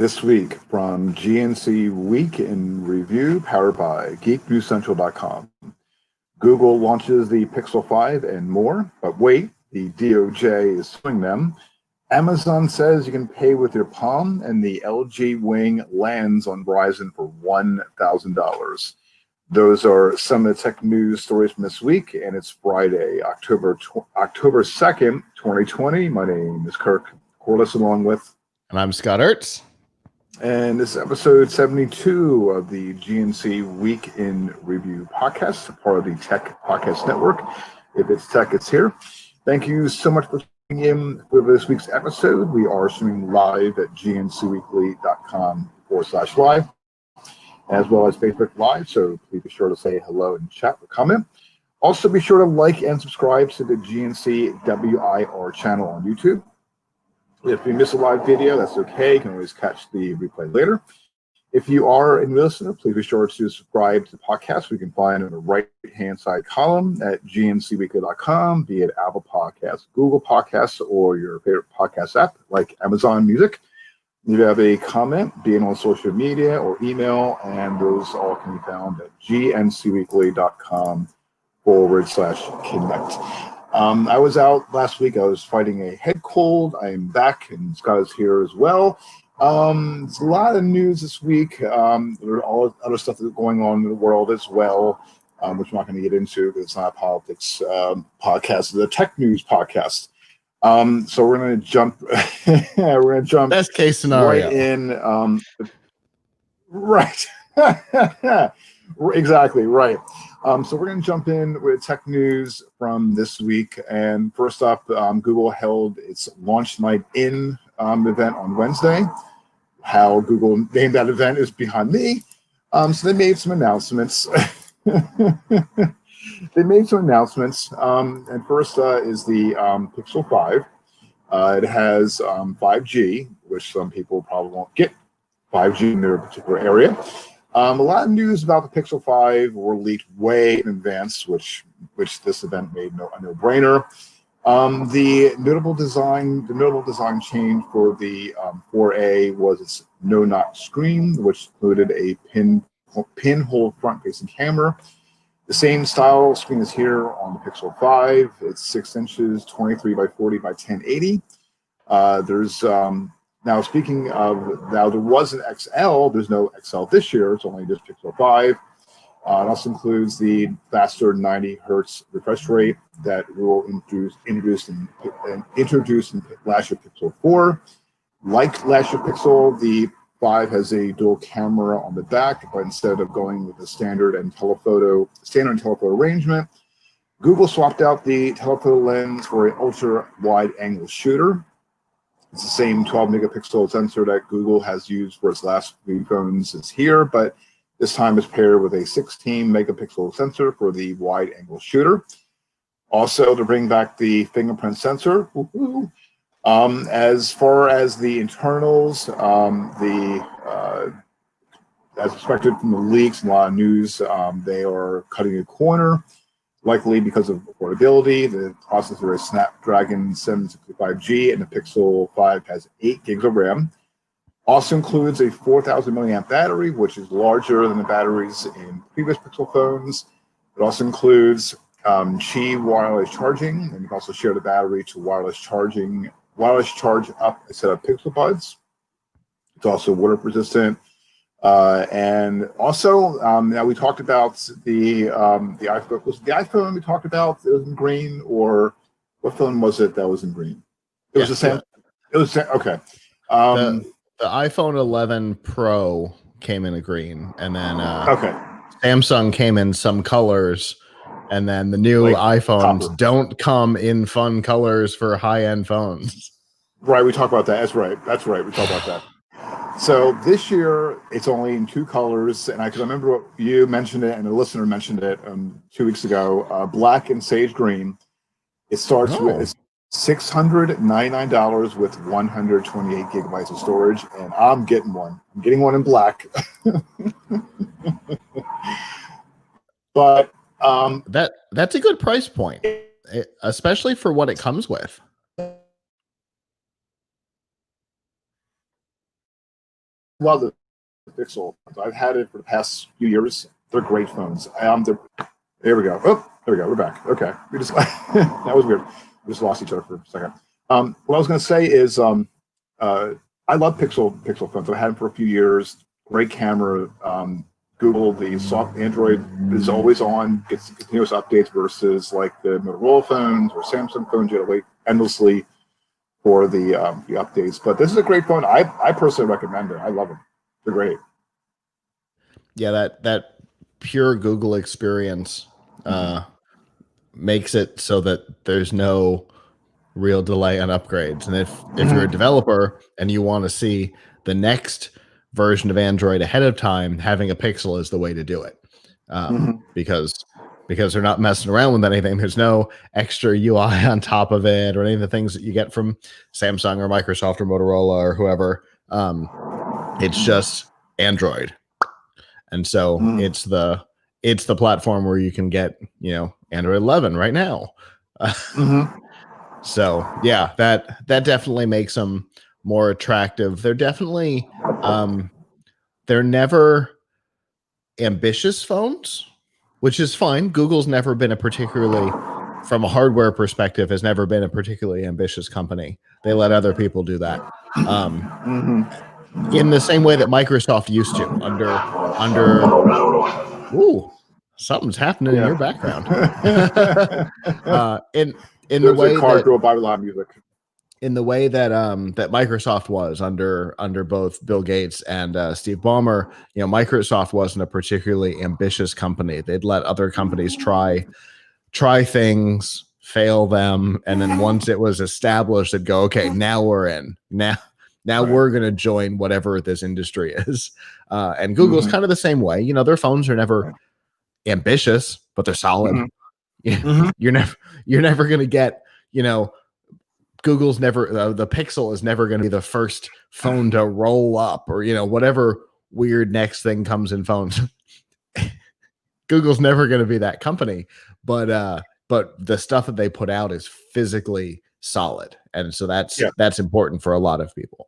This week from GNC Week in Review, powered by GeekNewsCentral.com. Google launches the Pixel 5 and more, but wait, the DOJ is suing them. Amazon says you can pay with your palm, and the LG Wing lands on Verizon for $1,000. Those are some of the tech news stories from this week, and it's Friday, October 2nd, 2020. My name is Kirk Corliss, along with... And I'm Scott Ertz. And this is episode 72 of the GNC Week in Review podcast, part of the Tech Podcast Network. If it's tech, it's here. Thank you so much for tuning in for this week's episode. We are streaming live at gncweekly.com/live, as well as Facebook Live, so please be sure to say hello and chat or comment. Also, be sure to like and subscribe to the GNC WIR channel on YouTube. If you miss a live video, that's okay. You can always catch the replay later. If you are a new listener, please be sure to subscribe to the podcast. We can find in the right-hand side column at gncweekly.com, be it Apple Podcasts, Google Podcasts, or your favorite podcast app like Amazon Music. If you have a comment, be it on social media or email, and those all can be found at gncweekly.com/connect. I was out last week. I was fighting a head cold. I am back, and Scott is here as well. There's a lot of news this week. There are all other stuff that's going on in the world as well, which I'm not going to get into because it's not a politics podcast. It's a tech news podcast. So we're going to jump. We're going to jump. Best case scenario. Right in. Right. Exactly right. So we're going to jump in with tech news from this week. And first up, Google held its Launch Night In event on Wednesday. How Google named that event is behind me. So they made some announcements. And first is the Pixel 5. It has 5G, which some people probably won't get 5G in their particular area. A lot of news about the Pixel 5 were leaked way in advance, which this event made a no-brainer. The notable design change for the 4A was its no-knock screen, which included a pinhole front-facing camera. The same style screen is here on the Pixel 5. It's 6 inches, 23 by 40 by 1080. Now, speaking of, there was an XL. There's no XL this year. It's only just Pixel 5. It also includes the faster 90 hertz refresh rate that will introduced in last year Pixel 4. Like last year Pixel, the 5 has a dual camera on the back, but instead of going with the standard and telephoto arrangement, Google swapped out the telephoto lens for an ultra wide angle shooter. It's the same 12 megapixel sensor that Google has used for its last few phones is here, but this time it's paired with a 16 megapixel sensor for the wide angle shooter. Also, to bring back the fingerprint sensor. As far as the internals, as expected from the leaks and a lot of news, they are cutting a corner. Likely because of affordability. The processor is Snapdragon 765G, and the Pixel 5 has 8 gigs of RAM. Also includes a 4,000 milliamp battery, which is larger than the batteries in previous Pixel phones. It also includes Qi wireless charging, and you can also share the battery to wireless charge up a set of Pixel Buds. It's also water resistant. And also, now we talked about the iPhone. Was the iPhone we talked about that was in green, or what phone was it that was in green? It was the same. It was okay. The iPhone 11 Pro came in a green, and then Samsung came in some colors, and then the new iPhones don't come in fun colors for high-end phones. Right, we talked about that. That's right. We talked about that. So this year, it's only in 2 colors, and I can remember what you mentioned it, and a listener mentioned it 2 weeks ago. Black and sage green. It starts with $699 with 128 gigabytes of storage, and I'm getting one. I'm getting one in black. But that's a good price point, especially for what it comes with. love the Pixel. I've had it for the past few years. They're great phones. There we go. Oh, there we go. We're back. Okay. We just that was weird. We just lost each other for a second. What I was going to say is I love Pixel phones. I've had them for a few years. Great camera. Google, the soft Android is always on, gets continuous updates versus like the Motorola phones or Samsung phones. You have to wait endlessly for the updates. But this is a great phone. I personally recommend it. I love them. They're great. Yeah, that pure Google experience makes it so that there's no real delay on upgrades. And if you're a developer and you want to see the next version of Android ahead of time, having a Pixel is the way to do it. Because they're not messing around with anything. There's no extra UI on top of it or any of the things that you get from Samsung or Microsoft or Motorola or whoever. It's just Android. And so it's the platform where you can get, Android 11 right now. So yeah, that definitely makes them more attractive. They're definitely they're never ambitious phones, which is fine. Google's never been from a hardware perspective, has never been a particularly ambitious company. They let other people do that. In the same way that Microsoft used to under ooh, something's happening in your background. In the way a car that drove by with a lot of music. In the way that that Microsoft was under both Bill Gates and Steve Ballmer, Microsoft wasn't a particularly ambitious company. They'd let other companies try things, fail them, and then once it was established, they'd go, okay, now we're in. Now we're going to join whatever this industry is. And Google's kind of the same way. Their phones are never ambitious, but they're solid. You're never going to get, Google's never, the Pixel is never going to be the first phone to roll up or, whatever weird next thing comes in phones. Google's never going to be that company, but the stuff that they put out is physically solid. And so that's important for a lot of people.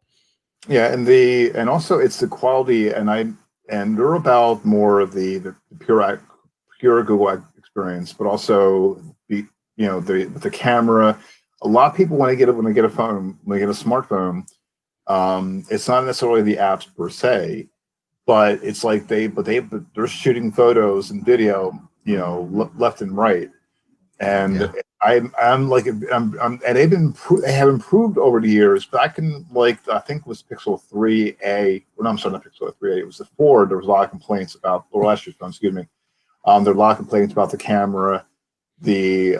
Yeah. And also it's the quality and they're about more of the pure Google experience, but also the camera. A lot of people when they get a phone, when they get a smartphone, it's not necessarily the apps per se, but it's like they're shooting photos and video, left and right, and they have improved over the years. Back in I think it was Pixel 3a. Well, no, I'm sorry, not Pixel 3a. It was the 4. There was a lot of complaints about last year's phone. Excuse me. There are a lot of complaints about the camera. The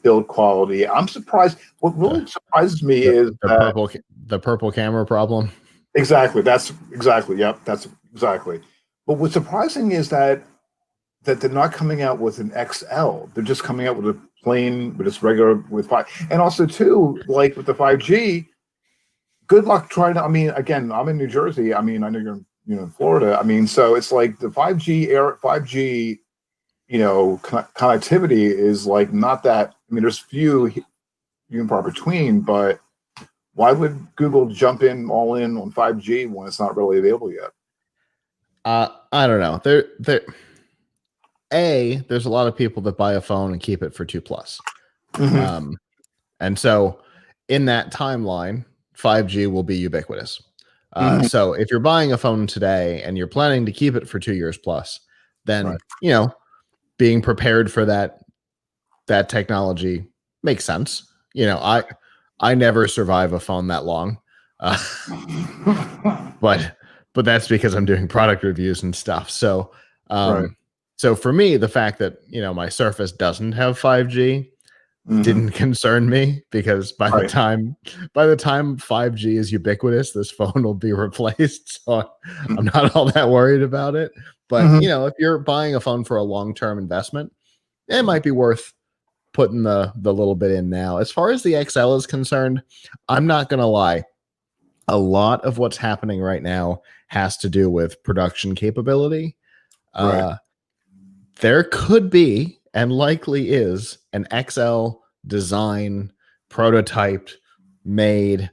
build quality. I'm surprised. What really surprises me is the purple camera problem. Exactly. That's exactly. Yep. That's exactly. But what's surprising is that they're not coming out with an XL. They're just coming out with with 5. And also too, like with the 5G. Good luck trying to. I mean, again, I'm in New Jersey. I mean, I know you're in Florida. I mean, so it's like the 5G. Connectivity is like not that. I mean, there's few and far between, but why would Google jump all in on 5G when it's not really available yet? I don't know. There's a lot of people that buy a phone and keep it for 2+. And so in that timeline, 5G will be ubiquitous. So if you're buying a phone today and you're planning to keep it for 2 years plus, then being prepared for that technology makes sense. I never survive a phone that long, but that's because I'm doing product reviews and stuff. So, so for me, the fact that my Surface doesn't have 5G didn't concern me because by the time 5G is ubiquitous, this phone will be replaced. So I'm not all that worried about it. But if you're buying a phone for a long-term investment, it might be worth putting the little bit in now. As far as the XL is concerned, I'm not gonna lie. A lot of what's happening right now has to do with production capability. There could be and likely is an XL design prototyped, made,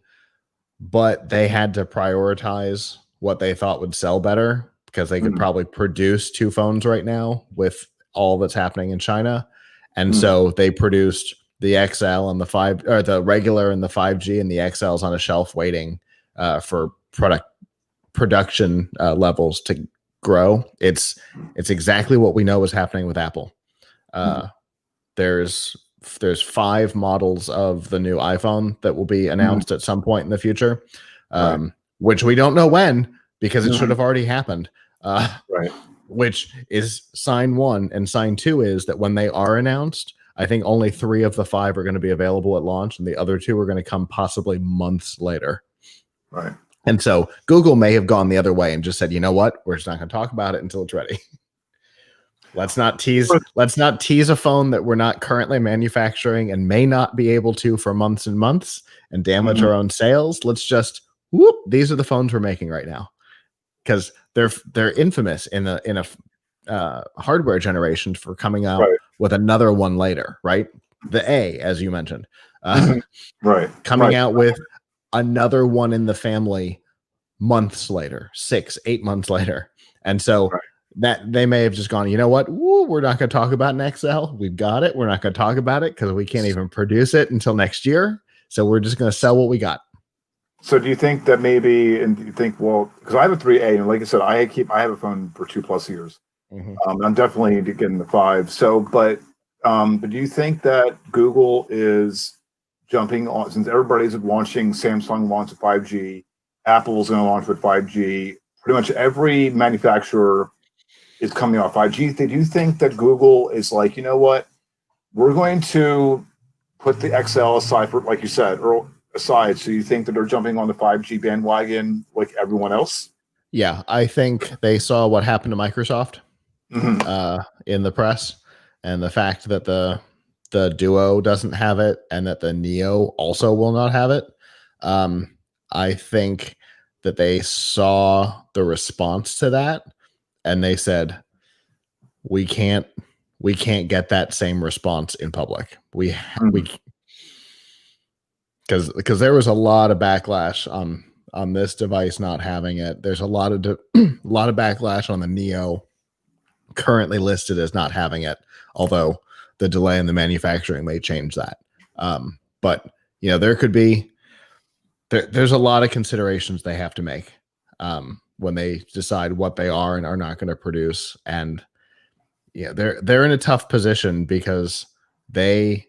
but they had to prioritize what they thought would sell better, because they could probably produce 2 phones right now with all that's happening in China. And so they produced the XL and the regular and the 5G, and the XL's on a shelf waiting for production levels to grow. It's exactly what we know is happening with Apple. There's 5 models of the new iPhone that will be announced at some point in the future, which we don't know when, because it should have already happened. Which is sign 1, and sign 2 is that when they are announced, I think only 3 of the 5 are going to be available at launch, and the other 2 are going to come possibly months later. Right. And so Google may have gone the other way and just said, you know what, we're just not going to talk about it until it's ready. Let's not tease a phone that we're not currently manufacturing and may not be able to for months and months and damage our own sales. Let's just these are the phones we're making right now, because they're infamous in a hardware generation for coming out with another one later, right? The A, as you mentioned, coming out with another one in the family months later, 6-8 months later. And so that they may have just gone, you know what? We're not going to talk about an XL. We've got it. We're not going to talk about it because we can't even produce it until next year. So we're just going to sell what we got. So do you think that maybe, and you think, well, because I have a 3A, and like I said, I have a phone for 2+ years. I'm definitely getting the 5. So, but do you think that Google is jumping on, since everybody's launching, Samsung launched 5G, Apple's going to launch with 5G, pretty much every manufacturer is coming off 5G. Do you think that Google is like, you know what, we're going to put the XL aside for, like you said, or aside, so you think that they're jumping on the 5G bandwagon like everyone else? Yeah, I think they saw what happened to Microsoft in the press, and the fact that the Duo doesn't have it and that the Neo also will not have it. I think that they saw the response to that, and they said, we can't get that same response in public. We because there was a lot of backlash on this device not having it. There's a lot of backlash on the Neo currently listed as not having it, although the delay in the manufacturing may change that. But you know, there's a lot of considerations they have to make when they decide what they are and are not going to produce. And yeah, they're in a tough position because they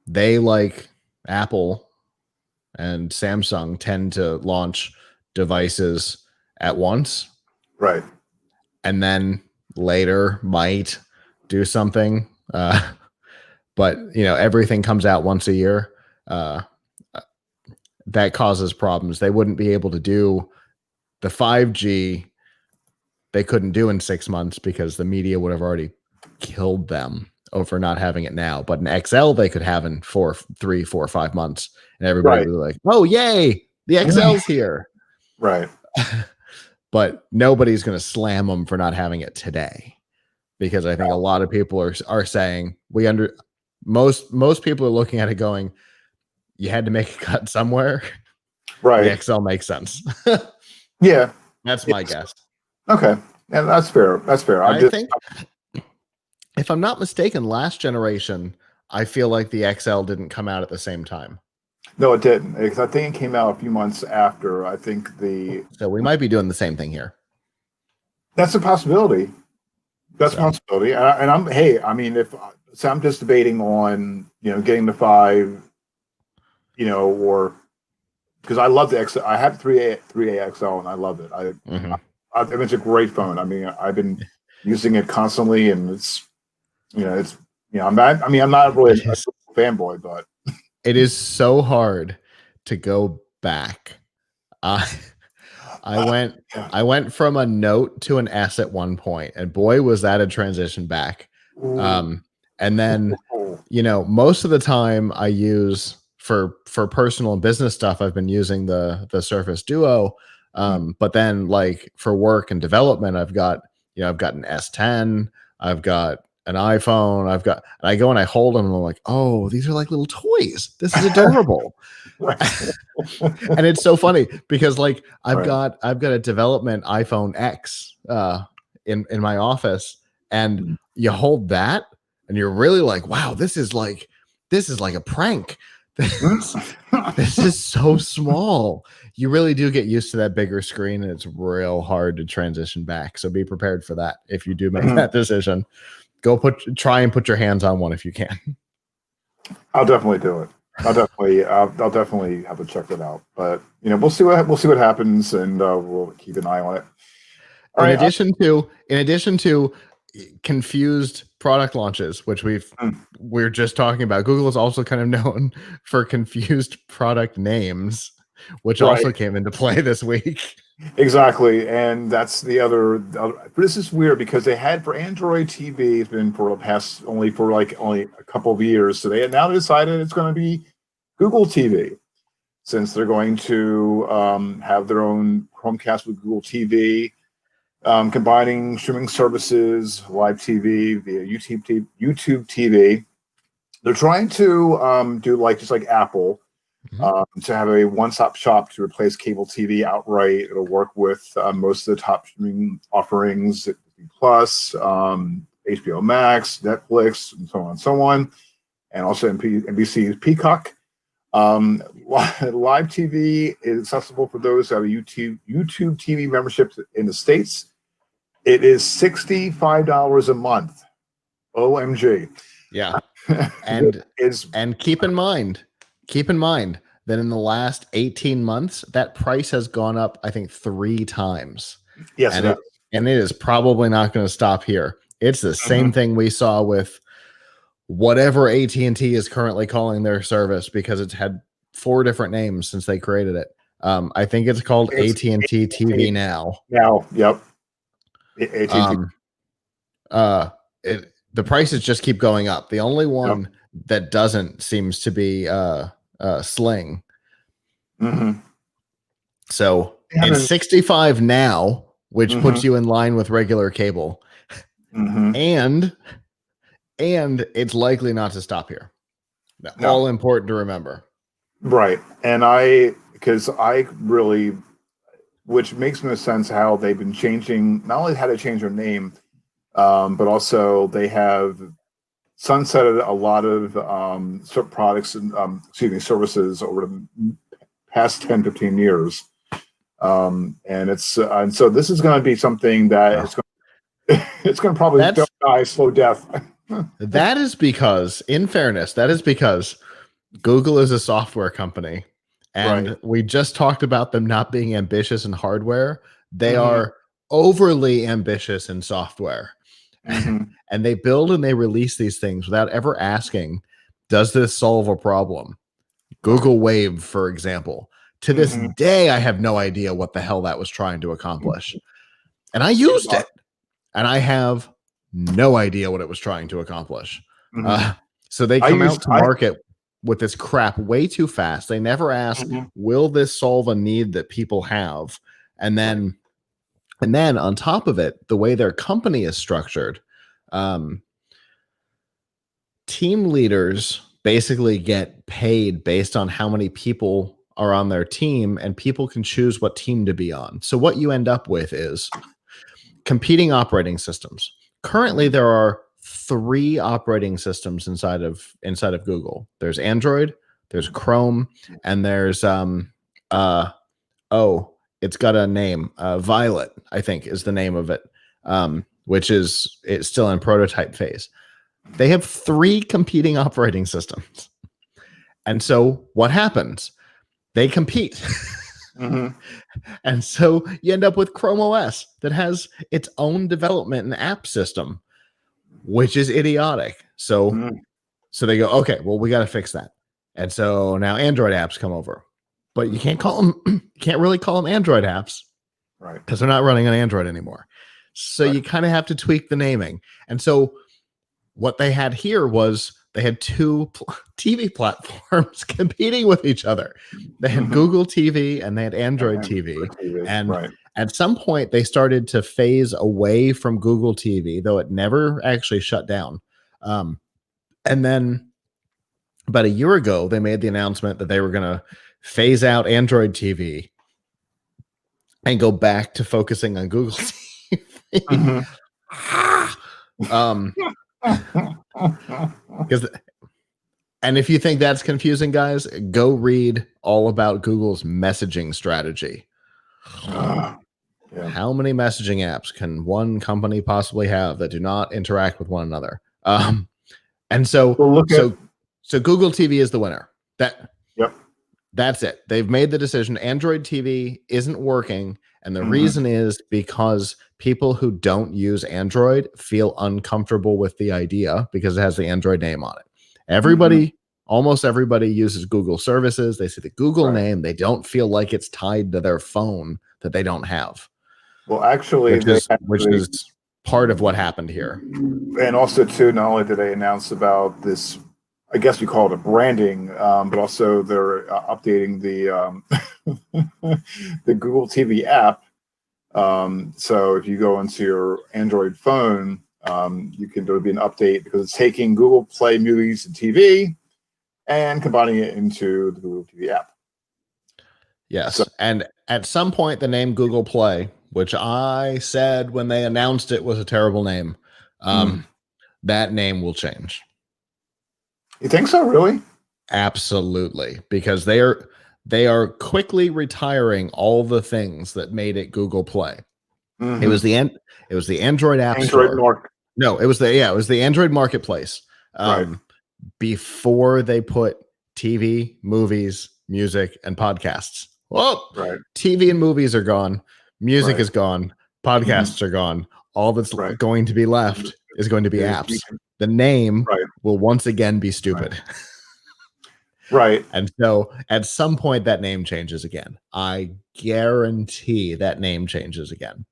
like Apple and Samsung tend to launch devices at once, right? And then later might do something. But you know, everything comes out once a year. That causes problems. They wouldn't be able to do the 5G. They couldn't do in 6 months because the media would have already killed them over not having it now. But an XL they could have in 3, 4, 5 months, and everybody would be like, "Oh, yay! The XL's here!" Right. But nobody's going to slam them for not having it today, because I think a lot of people are saying most people are looking at it going, you had to make a cut somewhere. Right. The XL makes sense. Yeah. That's my guess. Okay. Yeah, that's fair. That's fair. I think, if I'm not mistaken, last generation, I feel like the XL didn't come out at the same time. No, it didn't. Because I think it came out a few months after. I think so we might be doing the same thing here. That's a possibility. That's a possibility. And I mean, I'm just debating on, getting the 5, or because I love the XL. I have 3A XL and I love it. It's a great phone. I mean, I've been using it constantly, and I'm not really a fanboy, but it is so hard to go back. I went from a Note to an S at one point, and boy, was that a transition back. And then, most of the time I use for personal and business stuff, I've been using the Surface Duo. But then, like, for work and development, I've got an S10, I've got an iPhone. And I go and I hold them and I'm like, oh, these are like little toys. This is adorable. And it's so funny because like I've got a development iPhone X in my office, and you hold that and you're really like, wow, this is like a prank. This is so small. You really do get used to that bigger screen, and it's real hard to transition back. So be prepared for that if you do make that decision. Try and put your hands on one if you can. I'll definitely do it. I'll definitely have to check that out. But we'll see what happens, and we'll keep an eye on it. In addition to confused product launches, which we're just talking about, Google is also kind of known for confused product names, which also came into play this week. Exactly, and that's the other. But this is weird because they had for Android TV, it's been for the past only a couple of years. So they had now decided it's going to be Google TV, since they're going to have their own Chromecast with Google TV, combining streaming services, live TV via YouTube TV. They're trying to do just like Apple. To have a one-stop shop to replace cable TV outright. It'll work with most of the top streaming offerings, Plus, HBO Max, Netflix, and so on and so on, and also NBC's Peacock. Live TV is accessible for those who have a YouTube TV membership in the States. It is $65 a month. OMG. Yeah. And keep in mind that in the last 18 months, that price has gone up, I think, 3 times. Yes, and it is probably not going to stop here. It's the same thing we saw with whatever AT&T is currently calling their service, because it's had 4 different names since they created it. I think it's called AT&T TV Now. Now, yep. AT&T. The prices just keep going up. The only one that doesn't seems to be Sling. So it's $65 now, which puts you in line with regular cable, and it's likely not to stop here. All important to remember, right? And which makes no sense how they've been changing. Not only how to change their name, but also they have sunsetted a lot of products and services over the past 10, 15 years. And so this is going to be something that it's going to probably die slow death. That is because, in fairness, Google is a software company, and we just talked about them not being ambitious in hardware. They are overly ambitious in software. And they build and they release these things without ever asking, does this solve a problem? Google Wave, for example. To this day, I have no idea what the hell that was trying to accomplish. And I used it, and I have no idea what it was trying to accomplish. So they come out to market with this crap way too fast. They never ask, will this solve a need that people have? And then on top of it, the way their company is structured, team leaders basically get paid based on how many people are on their team, and people can choose what team to be on. So what you end up with is competing operating systems. Currently, there are 3 operating systems inside of Google. There's Android, there's Chrome, and there's it's got a name. Violet, I think, is the name of it, which it's still in prototype phase. They have 3 competing operating systems. And so what happens? They compete. And so you end up with Chrome OS that has its own development and app system, which is idiotic. So they go, okay, well, we got to fix that. And so now Android apps come over. But you can't really call them Android apps, right? Because they're not running on Android anymore. So you kind of have to tweak the naming. And so what they had here was they had two TV platforms competing with each other. They had Google TV and they had Android TV. And at some point, they started to phase away from Google TV, though it never actually shut down. And then about a year ago, they made the announcement that they were going to phase out Android TV and go back to focusing on Google TV. And if you think that's confusing, guys, go read all about Google's messaging strategy. How many messaging apps can one company possibly have that do not interact with one another? And so Google TV is the winner. That's it. They've made the decision. Android TV isn't working. And the reason is because people who don't use Android feel uncomfortable with the idea because it has the Android name on it. Almost everybody uses Google services. They see the Google name. They don't feel like it's tied to their phone that they don't have. Well, actually, which is part of what happened here. And also, too, not only did they announce about this, I guess we call it a branding, but also they're updating the the Google TV app. So if you go into your Android phone, there'll be an update because it's taking Google Play Movies and TV and combining it into the Google TV app. Yes, so, and at some point, the name Google Play, which I said when they announced it was a terrible name, that name will change. You think so, really? Absolutely, because they are quickly retiring all the things that made it Google Play. It was the Android App Store. No, it was the Android Marketplace. Before they put TV, movies, music, and podcasts. TV and movies are gone. Music is gone. Podcasts are gone. All that's going to be left is going to be apps. The name will once again be stupid. And so at some point that name changes again. I guarantee that name changes again.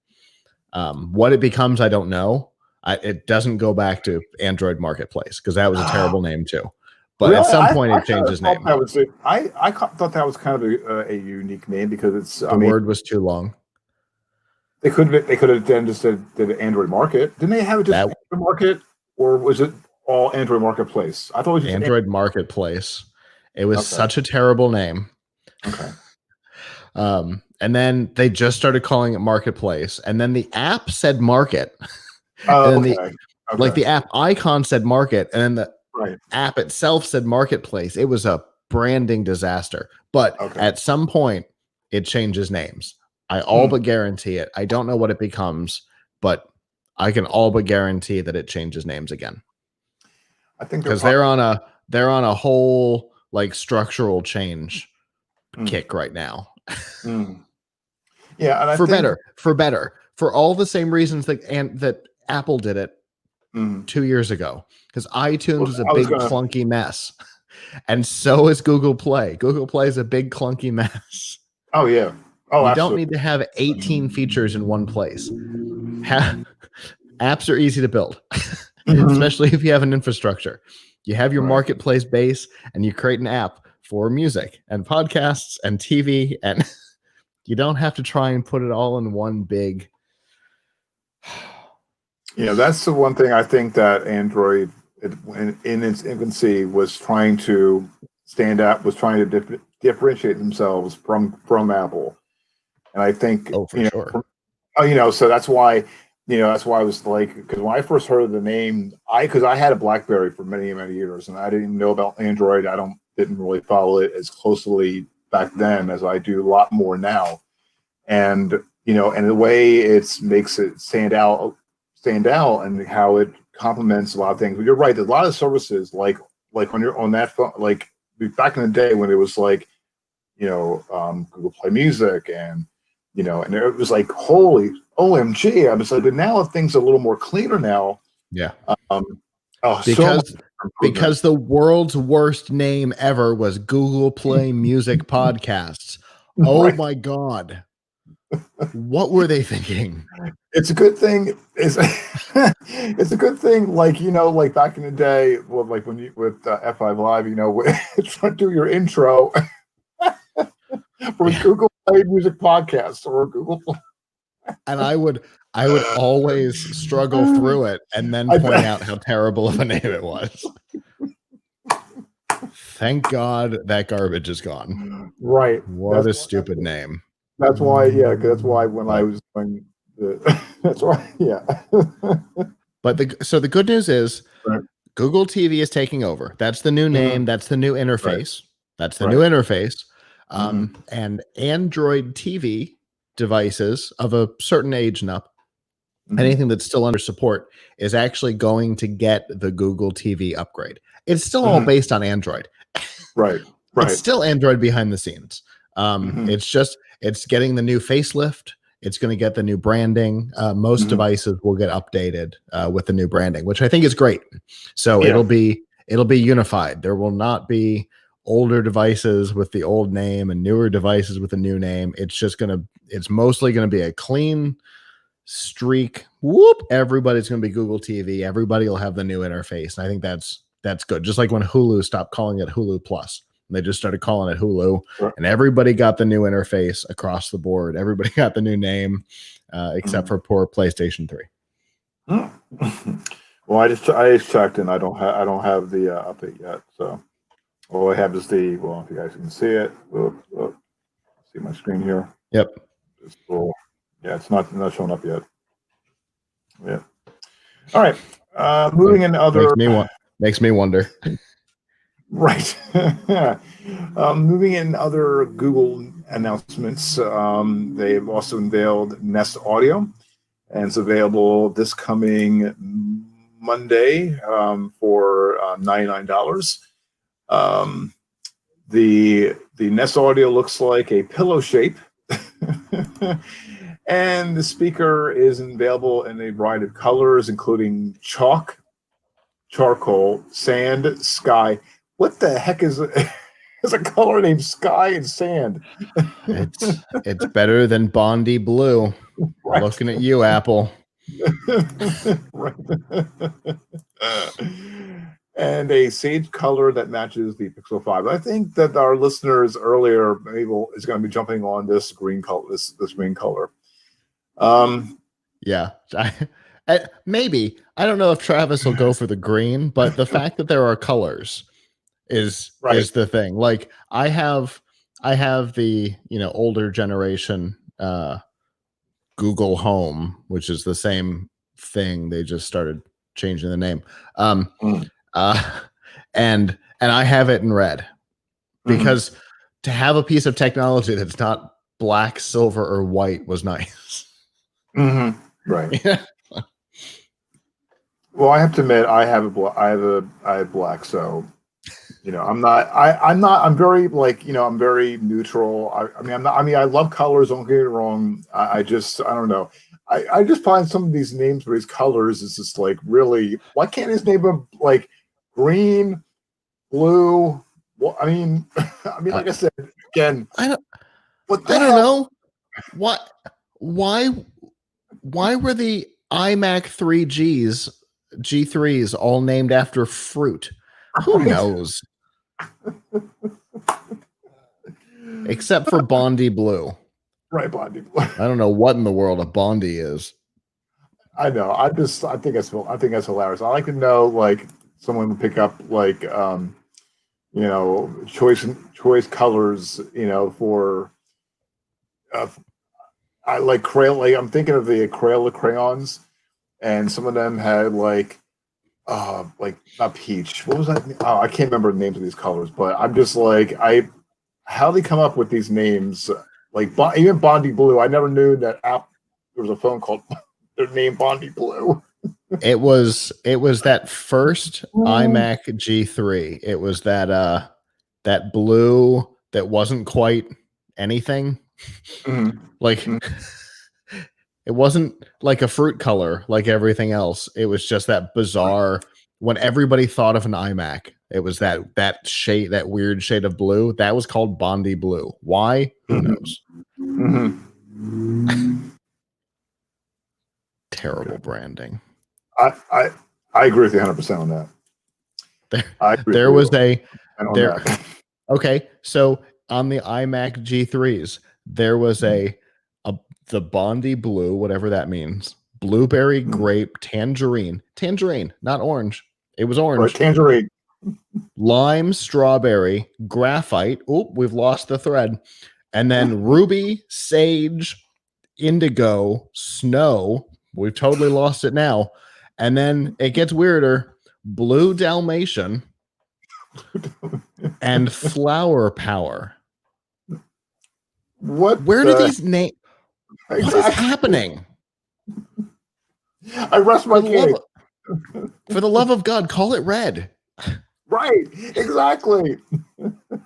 What it becomes, I don't know. It doesn't go back to Android Marketplace because that was a terrible name too. But at some point it changes name. I thought that was kind of a unique name because it's the word was too long. They could have then just did Android Market. Didn't they have it just Android Market, or was it all Android Marketplace? I thought it was just Android Marketplace. It was such a terrible name. And then they just started calling it Marketplace, and then the app said Market. Like the app icon said Market, and then the app itself said Marketplace. It was a branding disaster. But at some point, it changes names. I all but guarantee it. I don't know what it becomes, but I can all but guarantee that it changes names again. I think because they're on a whole like structural change kick right now. Yeah, and for better, for all the same reasons that Apple did it 2 years ago, because iTunes was a big clunky mess, and so is Google Play. Google Play is a big clunky mess. Oh yeah. Oh, you don't need to have 18 features in one place. Apps are easy to build, especially if you have an infrastructure. You have your marketplace base, and you create an app for music and podcasts and TV, and you don't have to try and put it all in one big. Yeah, that's the one thing I think that Android, in its infancy, was trying to stand out, was trying to differentiate themselves from Apple, and I think so that's why. That's why I was like, because when I first heard the name, because I had a BlackBerry for many, many years, and I didn't know about Android. Didn't really follow it as closely back then as I do a lot more now. And, and the way it makes it stand out and how it complements a lot of things. But you're right, there's a lot of services like when you're on that phone, like back in the day when it was like, Google Play Music and it was like, holy OMG. I was like, but now things are a little more cleaner now. Yeah. Because the world's worst name ever was Google Play Music Podcasts. Oh my God. What were they thinking? It's a good thing. It's a good thing. Like, like back in the day, well, like when you with F5 Live, trying to do your intro for Google Play Music Podcast or Google. And I would always struggle through it and then point out how terrible of a name it was. Thank God that garbage is gone. Right. What a stupid name. That's why, yeah. That's why when I was doing that's why, yeah. But so the good news is Google TV is taking over. That's the new name. That's the new interface. That's the new interface. And Android TV devices of a certain age and up, anything that's still under support, is actually going to get the Google TV upgrade. It's still all based on Android. Right. It's still Android behind the scenes. It's getting the new facelift. It's going to get the new branding. Most devices will get updated with the new branding, which I think is great. So it'll be unified. There will not be older devices with the old name and newer devices with the new name. It's mostly going to be a clean streak. Whoop! Everybody's going to be Google TV. Everybody will have the new interface, and I think that's good. Just like when Hulu stopped calling it Hulu Plus. They just started calling it Hulu, and everybody got the new interface across the board. Everybody got the new name, except for poor PlayStation 3. Well, I just checked, and I don't have the update yet. So all I have is if you guys can see it. See my screen here. Yep. It's not showing up yet. Yeah. All right. Moving into other. Makes me wonder. Right. Moving in other Google announcements, they've also unveiled Nest Audio, and it's available this coming Monday for $99. The Nest Audio looks like a pillow shape, and the speaker is available in a variety of colors, including chalk, charcoal, sand, sky. What the heck is a color named sky and sand? It's better than Bondi blue. Right. Looking at you, Apple. Right. And a sage color that matches the Pixel 5. I think that our listeners earlier is going to be jumping on this green color. This green color. Yeah. Maybe. I don't know if Travis will go for the green, but the fact that there are colors is the thing. Like I have the older generation Google Home, which is the same thing. They just started changing the name. And I have it in red because to have a piece of technology that's not black, silver, or white was nice. Right. Yeah. Well, I have to admit, I have black, so I'm very I'm very neutral. I love colors, don't get me wrong. I don't know. I just find some of these names for these colors is just like, really, why can't his name be like green, blue? Well, like I said, again, I don't know. Why were the iMac 3G3s all named after fruit? Who knows? Except for Bondi Blue. Right, Bondi Blue. I don't know what in the world a Bondi is. I know. I think that's hilarious. I like to know, like, someone would pick up like choice colors, for I like Crayola. Like, I'm thinking of the Crayola crayons, and some of them had like not peach. What was that? Oh, I can't remember the names of these colors, but I'm just like, how they come up with these names? Like even Bondi Blue. I never knew that there was a phone called their name Bondi Blue. It was that first iMac G3. It was that blue that wasn't quite anything. Like it wasn't like a fruit color like everything else. It was just that bizarre. When everybody thought of an iMac, it was that shade, that weird shade of blue. That was called Bondi Blue. Why? Who knows? Terrible branding. I agree with you 100% on that. There was that. Okay, so on the iMac G3s, there was the Bondi Blue, whatever that means, blueberry, grape, tangerine, not orange. It was orange. Right, tangerine. Lime, strawberry, graphite. Oh, we've lost the thread. And then ruby, sage, indigo, snow. We've totally lost it now. And then it gets weirder. Blue Dalmatian and flower power. Where do these names? Exactly. What is happening? I rest my case. For the love of God, call it red. Right, exactly.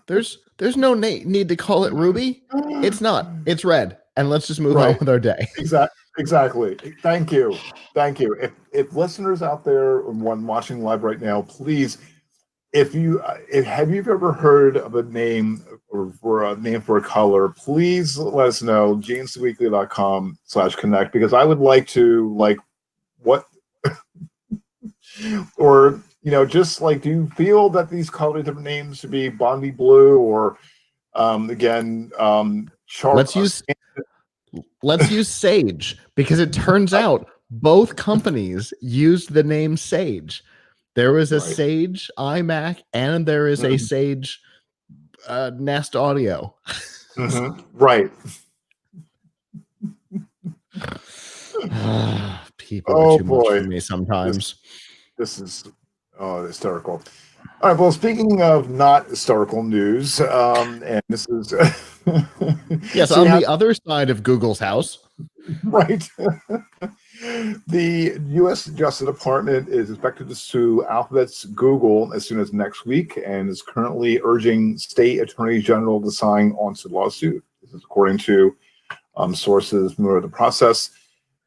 There's no need to call it ruby. It's not. It's red. And let's just move on with our day. Exactly. Thank you. If listeners out there and one watching live right now, please, have you ever heard of a name or for a name for a color, please let us know, jeansweekly.com/connect, because I would like to, like, what or just like, do you feel that these color different names should be Bondi Blue or let's use Sage, because it turns out both companies used the name Sage. There was a Sage iMac and there is a Sage Nest Audio. Right. People are too much for me sometimes. This is hysterical. All right. Well, speaking of not historical news, and this is yes, on the other side of Google's house, right? The U.S. Justice Department is expected to sue Alphabet's Google as soon as next week, and is currently urging state attorneys general to sign on to the lawsuit. This is according to sources familiar with the process.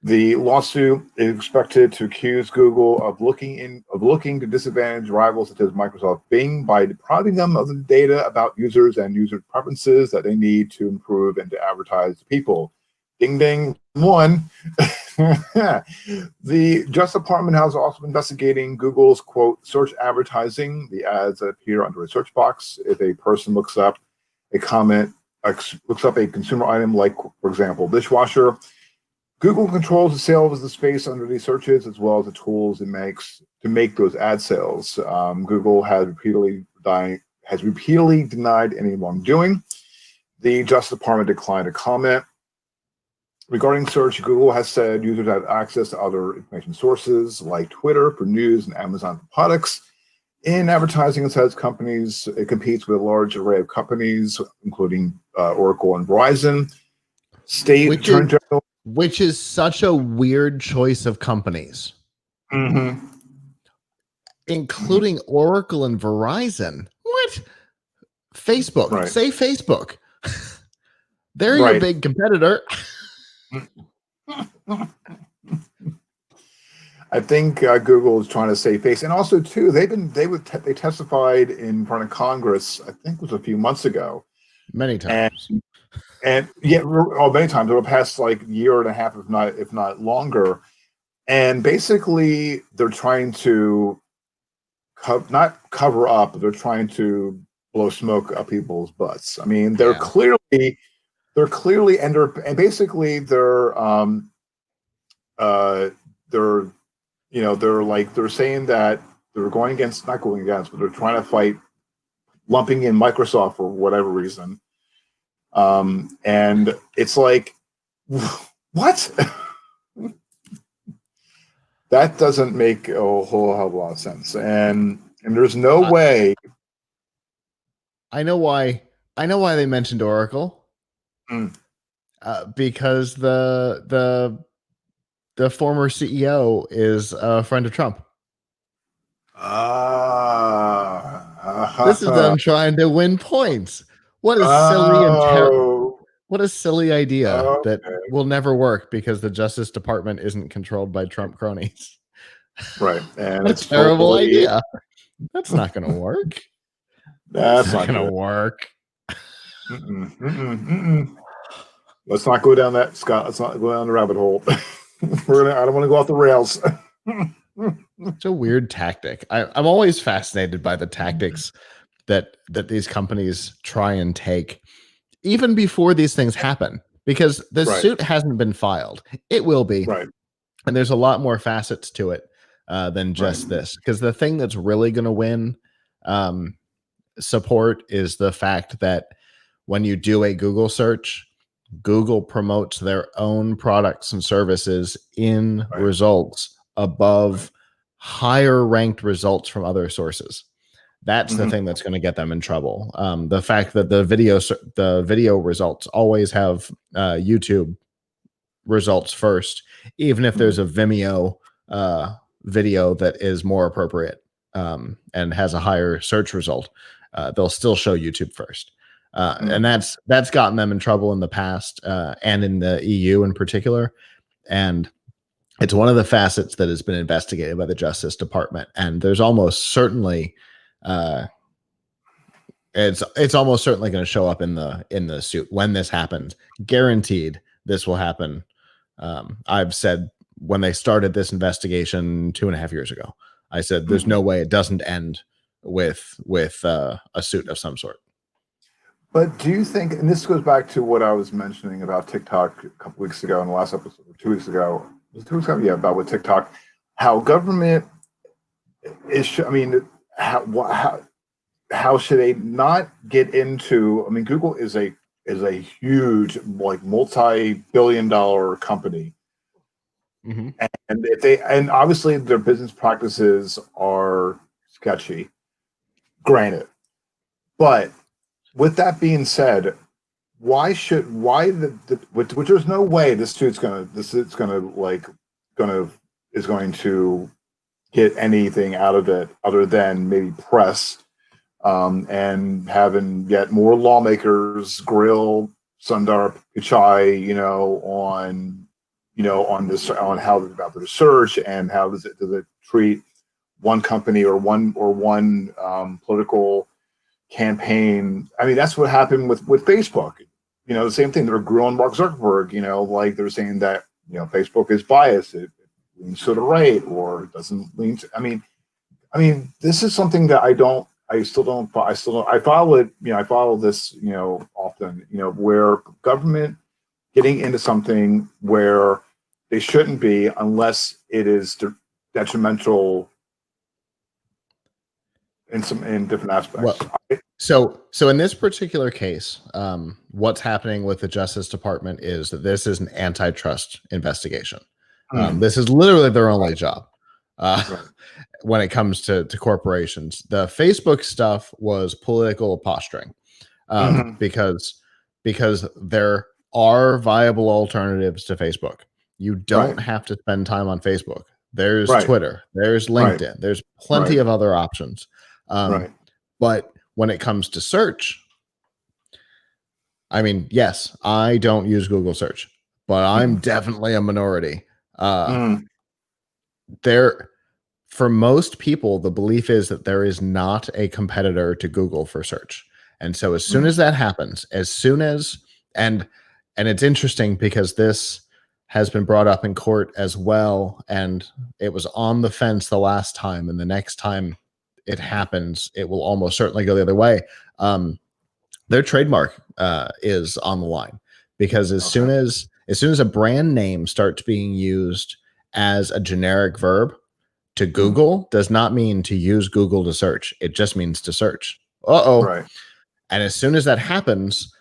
The lawsuit is expected to accuse Google of looking to disadvantage rivals such as Microsoft Bing by depriving them of the data about users and user preferences that they need to improve and to advertise to people. Ding, ding, one. The Justice Department has also been investigating Google's, quote, search advertising, the ads that appear under a search box. If a person looks up a consumer item, like, for example, dishwasher, Google controls the sale of the space under these searches, as well as the tools it makes to make those ad sales. Google has repeatedly denied any wrongdoing. The Justice Department declined to comment. Regarding search, Google has said users have access to other information sources like Twitter for news and Amazon for products. In advertising, it says it competes with a large array of companies, including Oracle and Verizon. State Attorney General. Which is such a weird choice of companies. Including Oracle and Verizon. What? Facebook. Right. Say Facebook. They're your big competitor. I think Google is trying to save face, and also too, they testified in front of Congress. I think it was a few months ago. Many times. And many times over the past like year and a half, if not longer. And basically, they're trying to not cover up, but they're trying to blow smoke up people's butts. I mean, they're clearly and basically they're saying that they're not going against, but they're trying to fight lumping in Microsoft for whatever reason. And it's like, what? That doesn't make a whole hell of a lot of sense. And there's no way. I know why they mentioned Oracle. Because the former CEO is a friend of Trump. This is them trying to win points. What a silly idea that will never work because the Justice Department isn't controlled by Trump cronies. Right. And it's a terrible idea. That's not going to work. That's not going to work. Let's not go down that, Scott. Let's not go down the rabbit hole. I don't want to go off the rails. It's a weird tactic. I'm always fascinated by the tactics that these companies try and take, even before these things happen, because the suit hasn't been filed. It will be, right? And there's a lot more facets to it than just this. Because the thing that's really going to win support is the fact that when you do a Google search, Google promotes their own products and services in results above higher ranked results from other sources. That's the thing that's going to get them in trouble. The fact that the video results always have YouTube results first, even if there's a Vimeo video that is more appropriate and has a higher search result, they'll still show YouTube first. And that's gotten them in trouble in the past and in the EU in particular. And it's one of the facets that has been investigated by the Justice Department. And there's almost certainly it's almost certainly going to show up in the suit when this happens. Guaranteed this will happen. I've said when they started this investigation 2.5 years ago, I said there's no way it doesn't end with a suit of some sort. But do you think, and this goes back to what I was mentioning about TikTok a couple weeks ago in the last episode, 2 weeks ago, was it 2 weeks ago? Yeah, about with TikTok, how government is, I mean, how should they not get into, I mean, Google is a huge, like, multi-billion-dollar company. And and obviously their business practices are sketchy, granted. But with that being said, which there's no way is going to get anything out of it other than maybe press, and having yet more lawmakers grill Sundar Pichai, on how about the research and how does it treat one company or one political campaign. I mean, that's what happened with Facebook. The same thing. They're grilling Mark Zuckerberg. Like they're saying that Facebook is biased. It leans to the right or it doesn't lean to. I mean, this is something that I follow it. I follow this. Often. Where government getting into something where they shouldn't be unless it is detrimental in different aspects. Well, so in this particular case, what's happening with the Justice Department is that this is an antitrust investigation. This is literally their only job when it comes to corporations. The Facebook stuff was political posturing because there are viable alternatives to Facebook. You don't have to spend time on Facebook. There's Twitter, there's LinkedIn, there's plenty of other options. But when it comes to search, I mean, yes, I don't use Google search, but I'm definitely a minority. For most people, the belief is that there is not a competitor to Google for search. And so as soon as that happens, and it's interesting because this has been brought up in court as well, and it was on the fence the last time, and the next time it happens, it will almost certainly go the other way. Their trademark is on the line because as soon as a brand name starts being used as a generic verb to Google, does not mean to use Google to search. It just means to search. And as soon as that happens,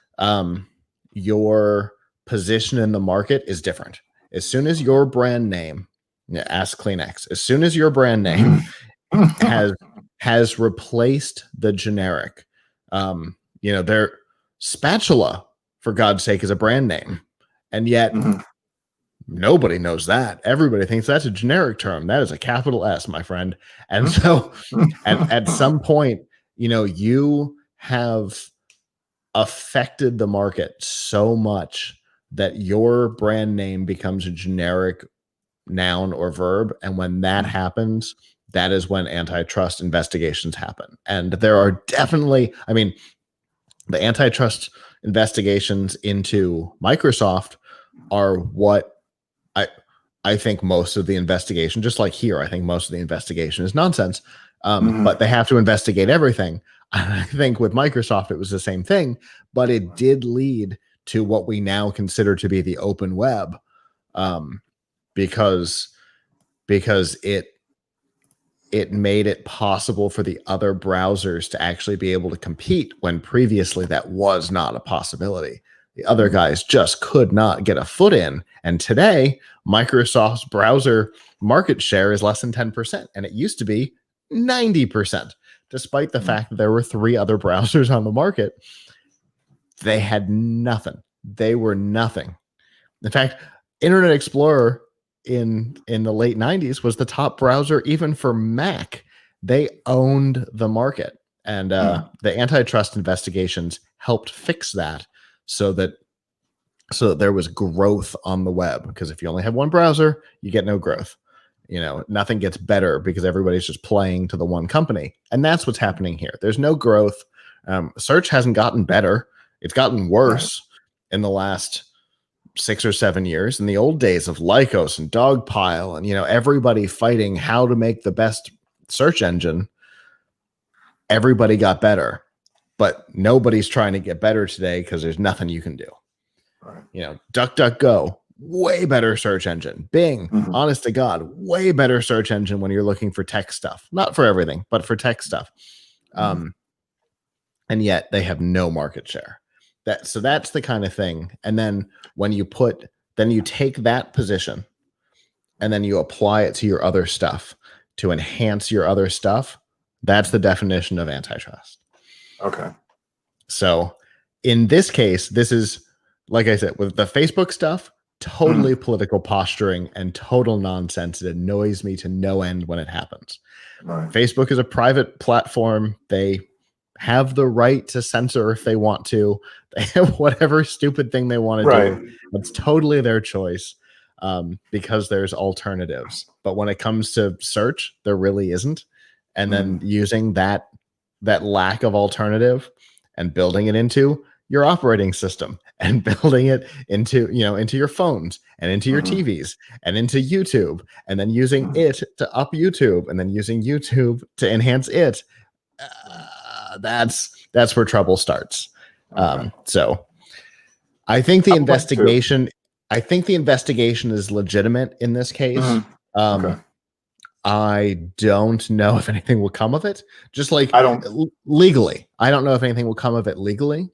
your position in the market is different. As soon as your brand name, ask Kleenex, as soon as your brand name has replaced the generic, their spatula, for God's sake, is a brand name. And yet nobody knows that. Everybody thinks that's a generic term. That is a capital S, my friend. And so at some point, you have affected the market so much that your brand name becomes a generic noun or verb. And when that happens, that is when antitrust investigations happen. And there are definitely, I mean, the antitrust investigations into Microsoft are what I think most of the investigation, just like here, I think most of the investigation is nonsense. But they have to investigate everything. I think with Microsoft, it was the same thing, but it did lead to what we now consider to be the open web, because it made it possible for the other browsers to actually be able to compete when previously that was not a possibility. The other guys just could not get a foot in. And today, Microsoft's browser market share is less than 10%. And it used to be 90%, despite the fact that there were 3 other browsers on the market. They had nothing. They were nothing. In fact, Internet Explorer in the late 90s was the top browser even for Mac. They owned the market. And the antitrust investigations helped fix that so that there was growth on the web. Because if you only have one browser, you get no growth. Nothing gets better because everybody's just playing to the one company. And that's what's happening here. There's no growth. Search hasn't gotten better. It's gotten worse in the last 6 or 7 years. In the old days of Lycos and Dogpile and, everybody fighting how to make the best search engine, everybody got better. But nobody's trying to get better today because there's nothing you can do. Right. DuckDuckGo, way better search engine. Bing, honest to God, way better search engine when you're looking for tech stuff. Not for everything, but for tech stuff. And yet they have no market share. So that's the kind of thing. And then when you take that position and then you apply it to your other stuff to enhance your other stuff, that's the definition of antitrust. Okay. So in this case, this is, like I said, with the Facebook stuff, totally political posturing and total nonsense. It annoys me to no end when it happens. Right. Facebook is a private platform. They have the right to censor if they want to. They have whatever stupid thing they want to do. It's totally their choice, because there's alternatives. But when it comes to search, there really isn't. And then using that lack of alternative and building it into your operating system and building it into your phones and into your TVs and into YouTube, and then using it to up YouTube and then using YouTube to enhance it. That's where trouble starts. So I think the investigation is legitimate in this case. I don't know if anything will come of it. Just like legally, I don't know if anything will come of it legally.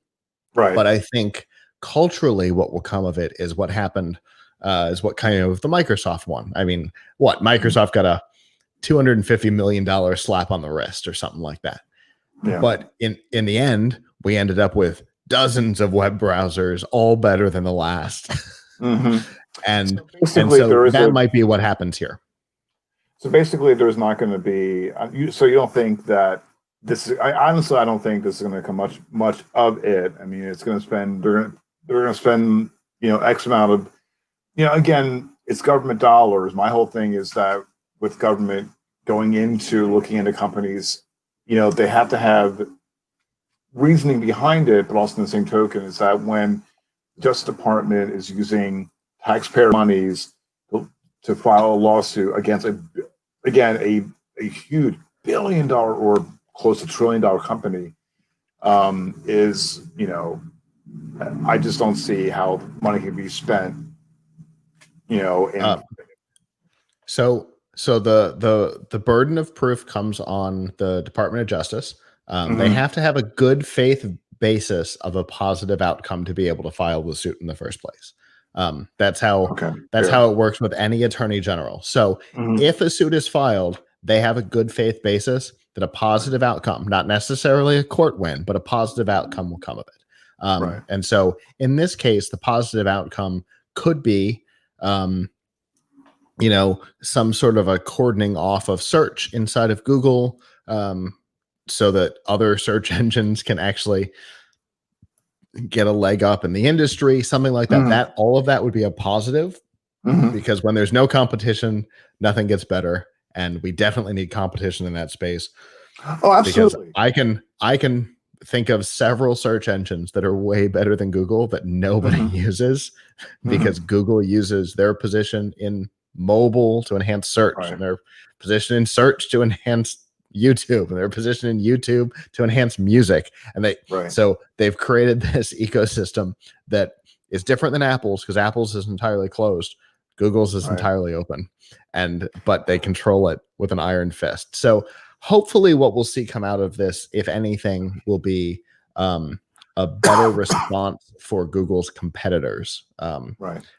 Right. But I think culturally, what will come of it is what happened, is what kind of the Microsoft one. I mean, Microsoft got a $250 million slap on the wrist or something like that. Yeah. But in the end, we ended up with dozens of web browsers, all better than the last. And so that might be what happens here. So basically, there's not going to be. So you don't think that this is? I don't think this is going to come much of it. I mean, it's going to spend. They're going to spend X amount of. Again, it's government dollars. My whole thing is that with government going into looking into companies, they have to have reasoning behind it, but also in the same token is that when the Justice Department is using taxpayer monies to file a lawsuit against a huge $1 billion or close to $1 trillion company, is I just don't see how money can be spent. So the burden of proof comes on the Department of Justice. They have to have a good faith basis of a positive outcome to be able to file the suit in the first place. That's how it works with any attorney general. So if a suit is filed, they have a good faith basis that a positive outcome, not necessarily a court win, but a positive outcome will come of it. And so in this case, the positive outcome could be, some sort of a cordoning off of search inside of Google, so that other search engines can actually get a leg up in the industry, something like that. All of that would be a positive, because when there's no competition, nothing gets better. And we definitely need competition in that space. Oh, absolutely. Because think of several search engines that are way better than Google that nobody uses because Google uses their position in mobile to enhance search, and their position in search to enhance YouTube, and their position in YouTube to enhance music. And so they've created this ecosystem that is different than Apple's, because Apple's is entirely closed. Google's is entirely open, but they control it with an iron fist. So hopefully what we'll see come out of this, if anything, will be a better response for Google's competitors,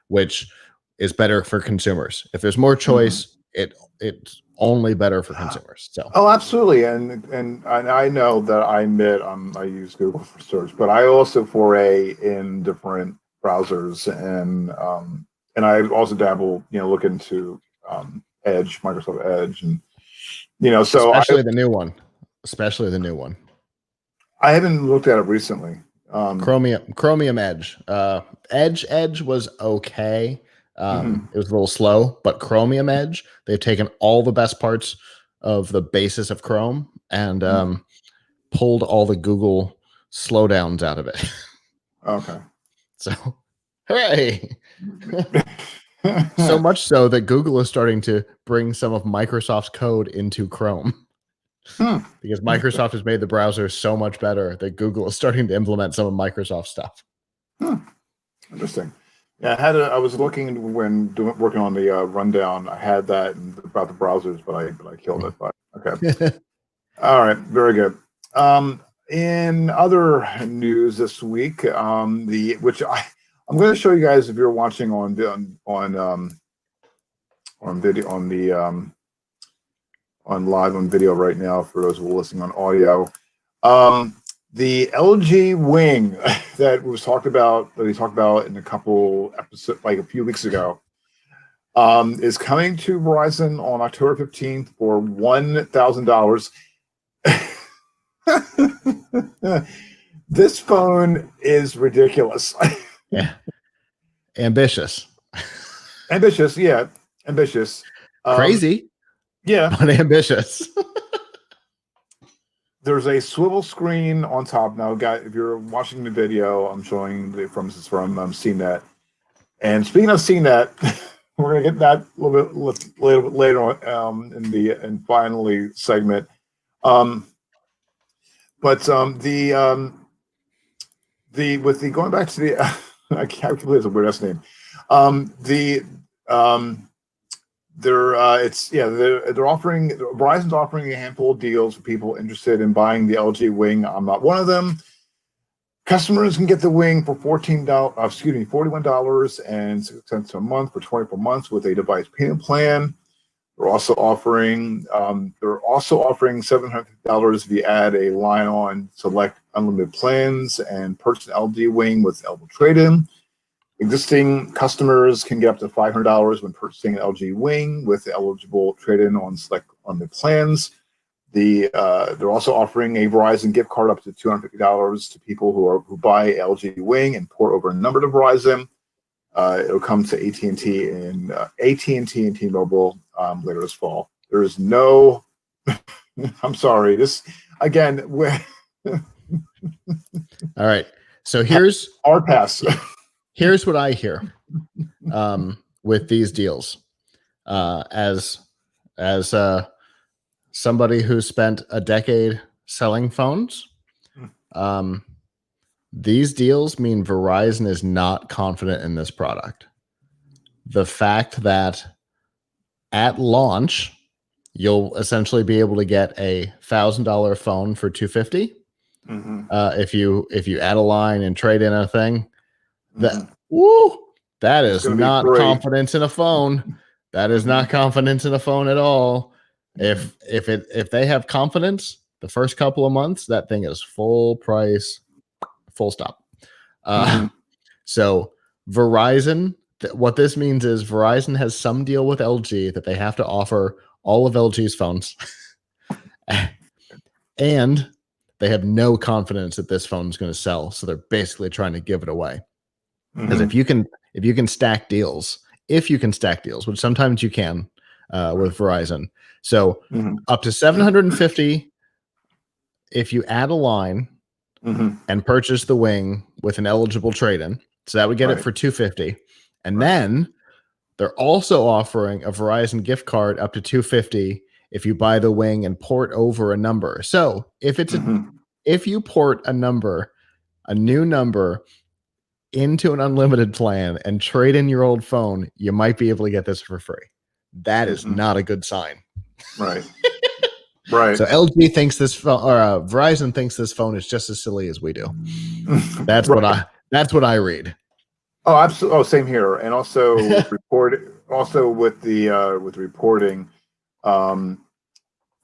which is better for consumers. If there's more choice, it's only better for consumers. So absolutely. And I know that I admit I use Google for search, but I also foray in different browsers, and I also dabble, look into Edge, Microsoft Edge, and so especially the new one. I haven't looked at it recently. Chromium Edge. Edge was okay. It was a little slow, but Chromium Edge, they've taken all the best parts of the basis of Chrome and pulled all the Google slowdowns out of it. Okay. So, hooray! So much so that Google is starting to bring some of Microsoft's code into Chrome. Because Microsoft has made the browser so much better that Google is starting to implement some of Microsoft stuff. Interesting. Yeah, I was looking when working on the rundown. I had that about the browsers, but I killed it. But okay. All right, very good. In other news this week, which I'm going to show you guys if you're watching on video on live on video right now. For those who are listening on audio, the LG Wing that we talked about in a couple episodes, like a few weeks ago, is coming to Verizon on October 15th for $1,000. This phone is ridiculous. Yeah. Ambitious. Yeah. Ambitious. Crazy. Yeah. But ambitious. There's a swivel screen on top. Now, guys, if you're watching the video, I'm showing from CNET. And speaking of CNET, we're going to get that a little bit later on in finally segment. Going back to the I can't believe it's a weird ass name. Verizon's offering a handful of deals for people interested in buying the LG Wing. I'm not one of them. Customers can get the Wing for $41.06 a month for 24 months with a device payment plan. They're also offering $750 if you add a line on select unlimited plans and purchase an LG Wing with eligible trade-in. Existing customers can get up to $500 when purchasing an LG Wing with eligible trade-in on select unlimited plans. They're also offering a Verizon gift card up to $250 to people who buy LG Wing and port over a number to Verizon. It'll come to AT&T and T-Mobile later this fall. There is no. I'm sorry. This again. All right. So here's our pass. Here's what I hear with these deals. As somebody who spent a decade selling phones, these deals mean Verizon is not confident in this product. The fact that at launch, you'll essentially be able to get a $1,000 phone for $250. If you add a line and trade in a thing, that is not confidence in a phone. That is not confidence in a phone at all. If they have confidence, the first couple of months, that thing is full price, full stop. So Verizon, what this means is Verizon has some deal with LG that they have to offer all of LG's phones, and they have no confidence that this phone is going to sell. So they're basically trying to give it away. Because if you can stack deals, which sometimes you can with Verizon, so up to $750 if you add a line and purchase the wing with an eligible trade-in. So that would get it for $250. And then they're also offering a Verizon gift card up to $250 if you buy the wing and port over a number. So if it's if you port a new number into an unlimited plan and trade in your old phone, you might be able to get this for free. That is not a good sign. Right. Right. So LG thinks this phone, or Verizon thinks this phone is just as silly as we do. That's what I read. Oh, absolutely. Oh, same here. And also with the reporting from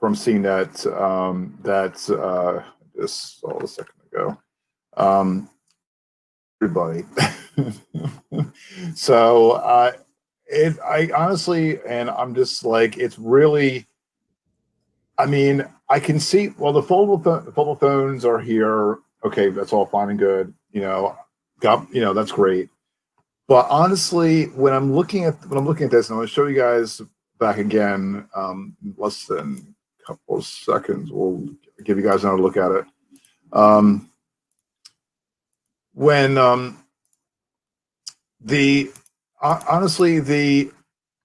CNET that just saw a second ago. Everybody. So I honestly, and I'm just like, it's really, I mean, I can see, well, the foldable phones are here. Okay, that's all fine and good. That's great. But honestly, when I'm looking at this, and I'm going to show you guys back again, less than a couple of seconds. We'll give you guys another look at it.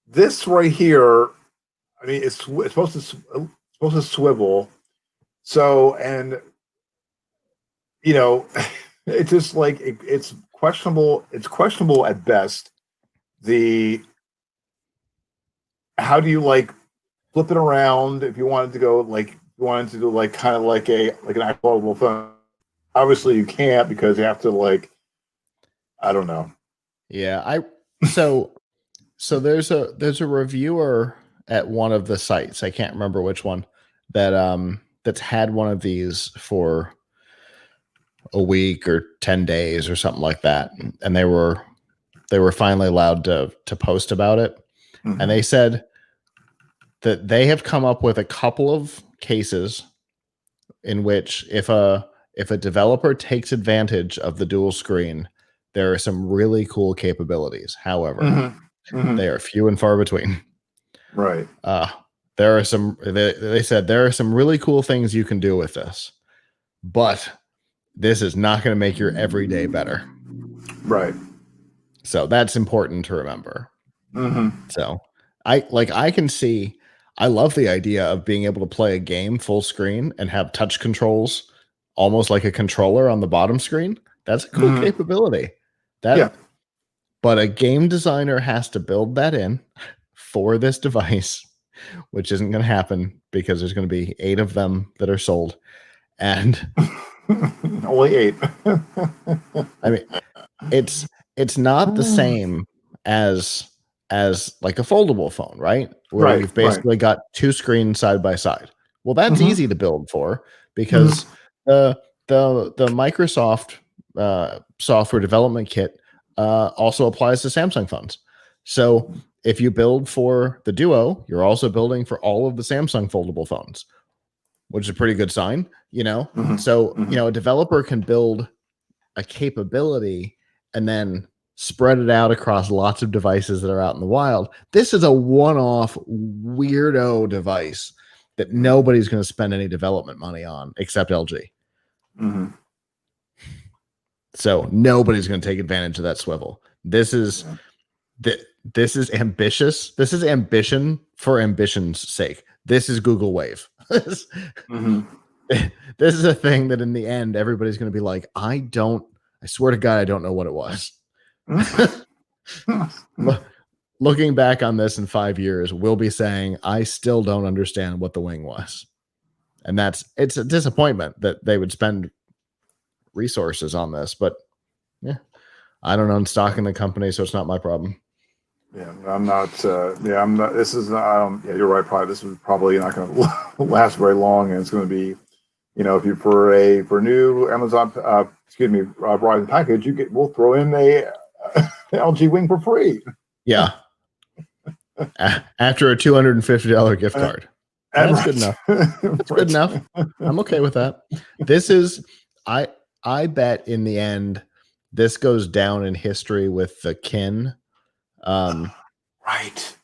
This right here, I mean, it's supposed to swivel. So, and it's just like it's questionable. It's questionable at best. How do you flip it around if you wanted to go do kind of like an actual phone? Obviously, you can't because you have to I don't know. Yeah, so there's a reviewer at one of the sites. I can't remember which one that's had one of these for a week or 10 days or something like that, and they were finally allowed to post about it. And they said that they have come up with a couple of cases in which if a developer takes advantage of the dual screen, there are some really cool capabilities. However, they are few and far between. Right. There are some. They said there are some really cool things you can do with this, but this is not going to make your everyday better. Right. So that's important to remember. So I can see. I love the idea of being able to play a game full screen and have touch controls, almost like a controller on the bottom screen. That's a cool capability. But a game designer has to build that in for this device, which isn't going to happen because there's going to be 8 of them that are sold, and only 8. I mean, it's not the same as like a foldable phone, right? Where you've basically got 2 screens side by side. Well, that's easy to build for because the Microsoft software development kit also applies to Samsung phones. So if you build for the Duo, you're also building for all of the Samsung foldable phones, which is a pretty good sign, So, a developer can build a capability and then spread it out across lots of devices that are out in the wild. This is a one-off weirdo device that nobody's going to spend any development money on except LG. So nobody's going to take advantage of that swivel. This is ambitious. This is ambition for ambition's sake. This is Google Wave. This is a thing that in the end, everybody's going to be like, I swear to God, I don't know what it was. Looking back on this in 5 years, we'll be saying, I still don't understand what the wing was. And it's a disappointment that they would spend resources on this, but yeah, I don't own stock in the company, so it's not my problem. Yeah, I'm not. This is. Yeah, you're right. Probably this is probably not going to last very long, and it's going to be, if you for a new Amazon, Verizon package, we'll throw in a LG Wing for free. Yeah. After a $250 gift card. That's good enough. That's good enough. I'm okay with that. This is, I bet in the end, this goes down in history with the Kin. Right.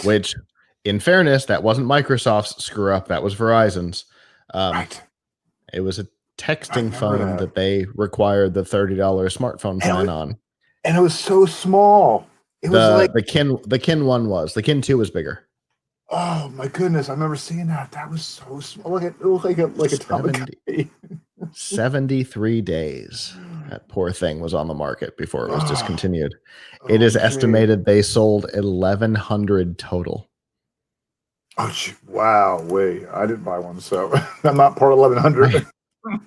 Which, in fairness, that wasn't Microsoft's screw up. That was Verizon's. Right. It was texting phone that they required the $30 smartphone plan on. And it was so small. It was like the Kin 1 was. The Kin 2 was bigger. Oh my goodness! I remember seeing that. That was so small. It looked like a Tamagotchi. 73 days. That poor thing was on the market before it was discontinued. It is estimated they sold 1,100 total. Oh wow! Wait, I didn't buy one, so I'm not part of 1,100.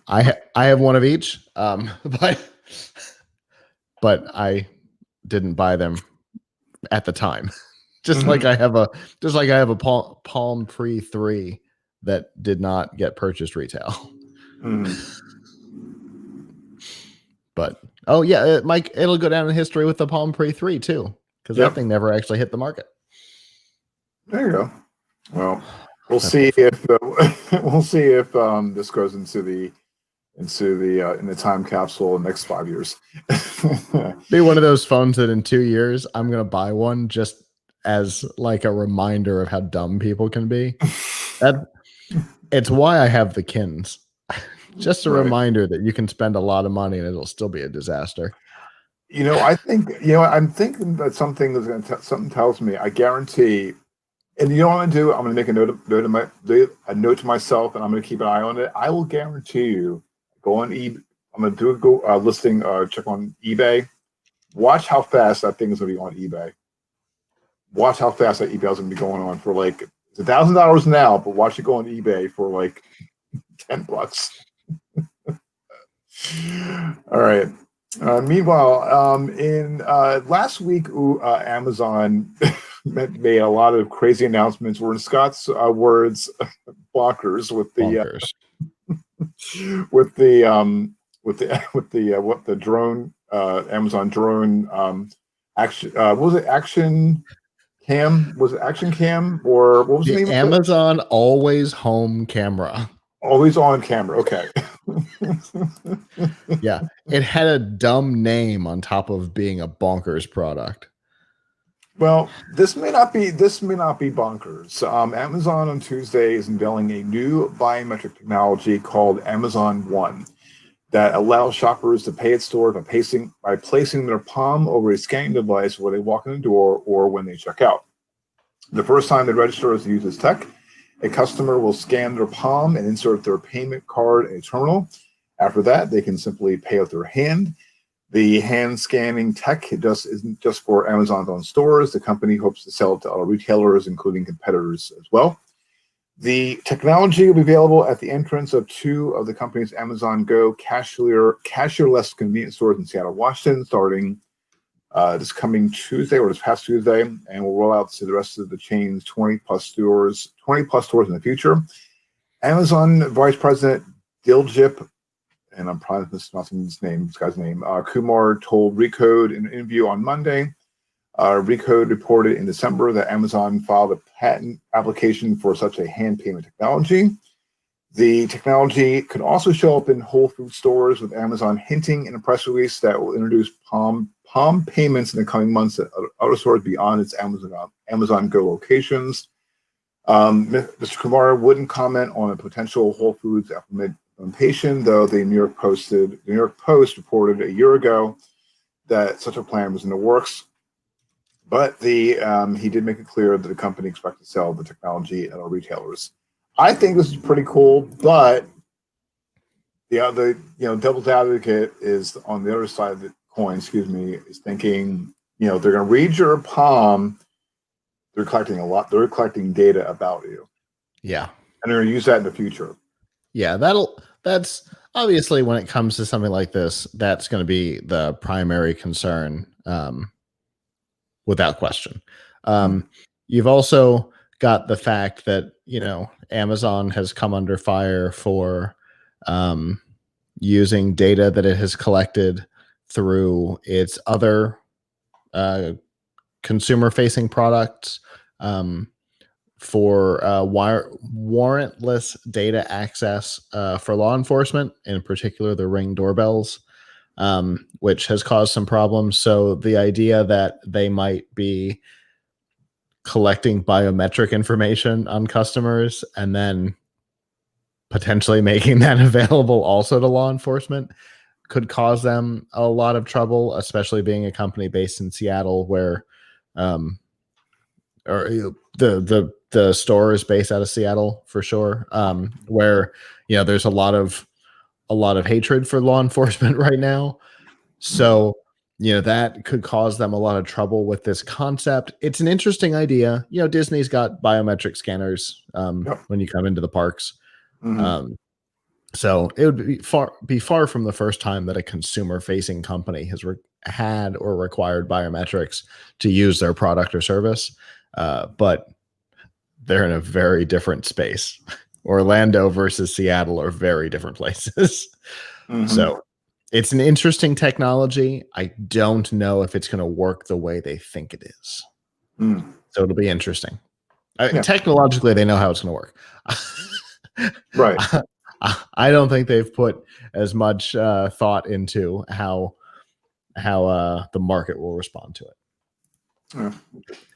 I have one of each, but I didn't buy them at the time. Just like I have a Palm Pre 3 that did not get purchased retail. But Mike, it'll go down in history with the Palm Pre 3 too, because that thing never actually hit the market. There you go. Well, we'll see if this goes into the time capsule in the next 5 years. Be one of those phones that in 2 years I'm gonna buy one just as like a reminder of how dumb people can be. It's why I have the Kins. Just a reminder that you can spend a lot of money and it'll still be a disaster. I'm thinking that something tells me, I guarantee, and you know what I'm gonna do? I'm gonna make a note to myself, and I'm gonna keep an eye on it. I will guarantee you, go on eBay. I'm gonna do a listing, check on eBay. Watch how fast that thing is gonna be on eBay. Watch how fast that eBay is going to be going on for like it's $1,000 now, but watch it go on eBay for like $10. All right. Meanwhile, in last week, Amazon made a lot of crazy announcements. We're in Scott's words, bonkers with the drone, Amazon drone action. What was it? Action Cam? Was it Action Cam or what was the name? Amazon Always Home Camera. Always on camera. Okay. Yeah, it had a dumb name on top of being a bonkers product. Well, this may not be bonkers. Amazon on Tuesday is unveiling a new biometric technology called Amazon One that allows shoppers to pay at store by placing their palm over a scanning device where they walk in the door or when they check out. The first time that registrars use this tech, a customer will scan their palm and insert their payment card in a terminal. After that, they can simply pay with their hand. The hand scanning tech isn't just for Amazon's own stores. The company hopes to sell it to other retailers, including competitors as well. The technology will be available at the entrance of two of the company's Amazon Go cashierless convenience stores in Seattle, Washington, starting this coming Tuesday or this past Tuesday, and will roll out to the rest of the chain's 20 plus stores in the future. Amazon Vice President Diljit, and I'm probably mispronouncing this guy's name, Kumar told Recode in an interview on Monday. Recode reported in December that Amazon filed a patent application for such a hand payment technology. The technology could also show up in Whole Foods stores, with Amazon hinting in a press release that will introduce palm payments in the coming months at other stores beyond its Amazon Go locations. Mr. Kumar wouldn't comment on a potential Whole Foods implementation, though the New York Post reported a year ago that such a plan was in the works. But he did make it clear that the company expects to sell the technology at our retailers. I think this is pretty cool, but the devil's advocate is on the other side of the coin. Is thinking they're going to read your palm. They're collecting data about you. Yeah, and they're going to use that in the future. Yeah, that's obviously when it comes to something like this, that's going to be the primary concern, without question. You've also got the fact that Amazon has come under fire for using data that it has collected through its other consumer-facing products for warrantless data access for law enforcement, in particular the Ring doorbells, which has caused some problems. So the idea that they might be collecting biometric information on customers and then potentially making that available also to law enforcement could cause them a lot of trouble, especially being a company based in Seattle where or the store is based out of Seattle for sure, where there's a lot of hatred for law enforcement right now. So that could cause them a lot of trouble with this concept. It's an interesting idea. Disney's got biometric scanners when you come into the parks. So it would be far from the first time that a consumer-facing company has had or required biometrics to use their product or service, but they're in a very different space. Orlando versus Seattle are very different places. So it's an interesting technology. I don't know if it's going to work the way they think it is. So it'll be interesting. Technologically, they know how it's going to work. Right. I don't think they've put as much thought into how the market will respond to it.